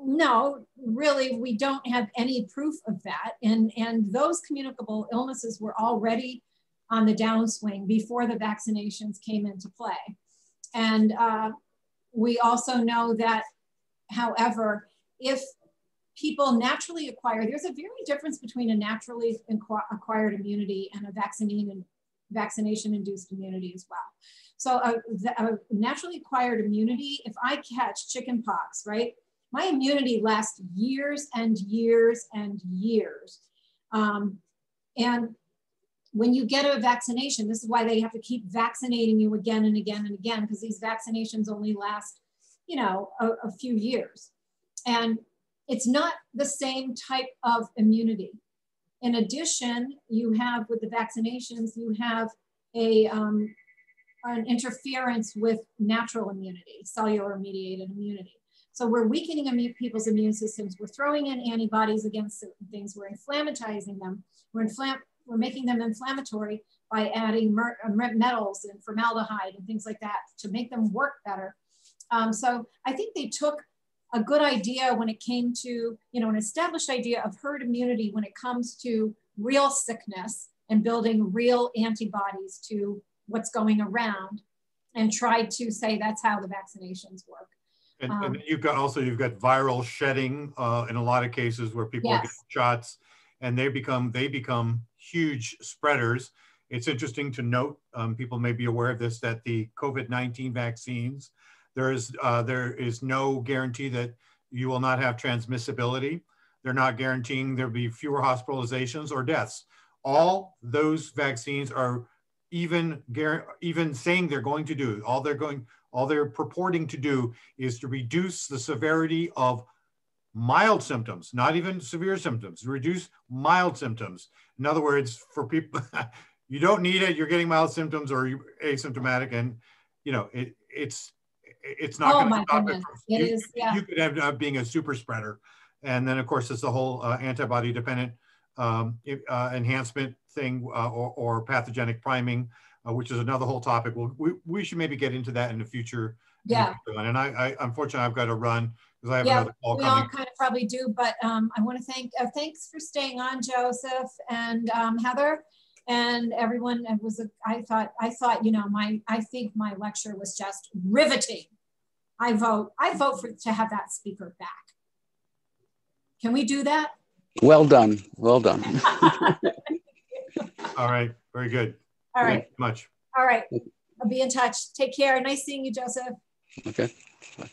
No, really, we don't have any proof of that. And those communicable illnesses were already on the downswing before the vaccinations came into play. And we also know that, however, if people naturally acquire, there's a very difference between a naturally acquired immunity and a vaccination-induced immunity as well. So a naturally acquired immunity, if I catch chicken pox, right, my immunity lasts years and years and years. And when you get a vaccination, this is why they have to keep vaccinating you again and again and again, because these vaccinations only last, you know, a few years. And it's not the same type of immunity. In addition, you have, with the vaccinations, you have an interference with natural immunity, cellular mediated immunity. So we're weakening people's immune systems. We're throwing in antibodies against certain things. We're inflammatizing them. We're making them inflammatory by adding metals and formaldehyde and things like that to make them work better. So I think they took a good idea when it came to, you know, an established idea of herd immunity when it comes to real sickness and building real antibodies to what's going around, and tried to say that's how the vaccinations work. And you've got viral shedding in a lot of cases where people are getting shots, and they become huge spreaders. It's interesting to note, people may be aware of this, that the COVID-19 vaccines, there is no guarantee that you will not have transmissibility. They're not guaranteeing there'll be fewer hospitalizations or deaths. All those vaccines are even saying they're going to do, all they're purporting to do is to reduce the severity of mild symptoms, not even severe symptoms, reduce mild symptoms. In other words, for people, you don't need it, you're getting mild symptoms or you're asymptomatic, and you know, it's not Oh going to my stop goodness. it. It is, yeah. You could end up being a super spreader. And then of course, it's the whole antibody dependent enhancement thing or pathogenic priming, which is another whole topic. We should maybe get into that in the future. Yeah. And I unfortunately, I've got to run because I have Yeah, another call we coming. all kind of probably do, but I want to thank, thanks for staying on, Joseph and Heather and everyone. It was, I thought, you know, I think my lecture was just riveting. I vote to have that speaker back. Can we do that? Well done. Well done. All right. Very good. All right. Thank you much. All right. I'll be in touch. Take care. Nice seeing you, Joseph. Okay. Bye.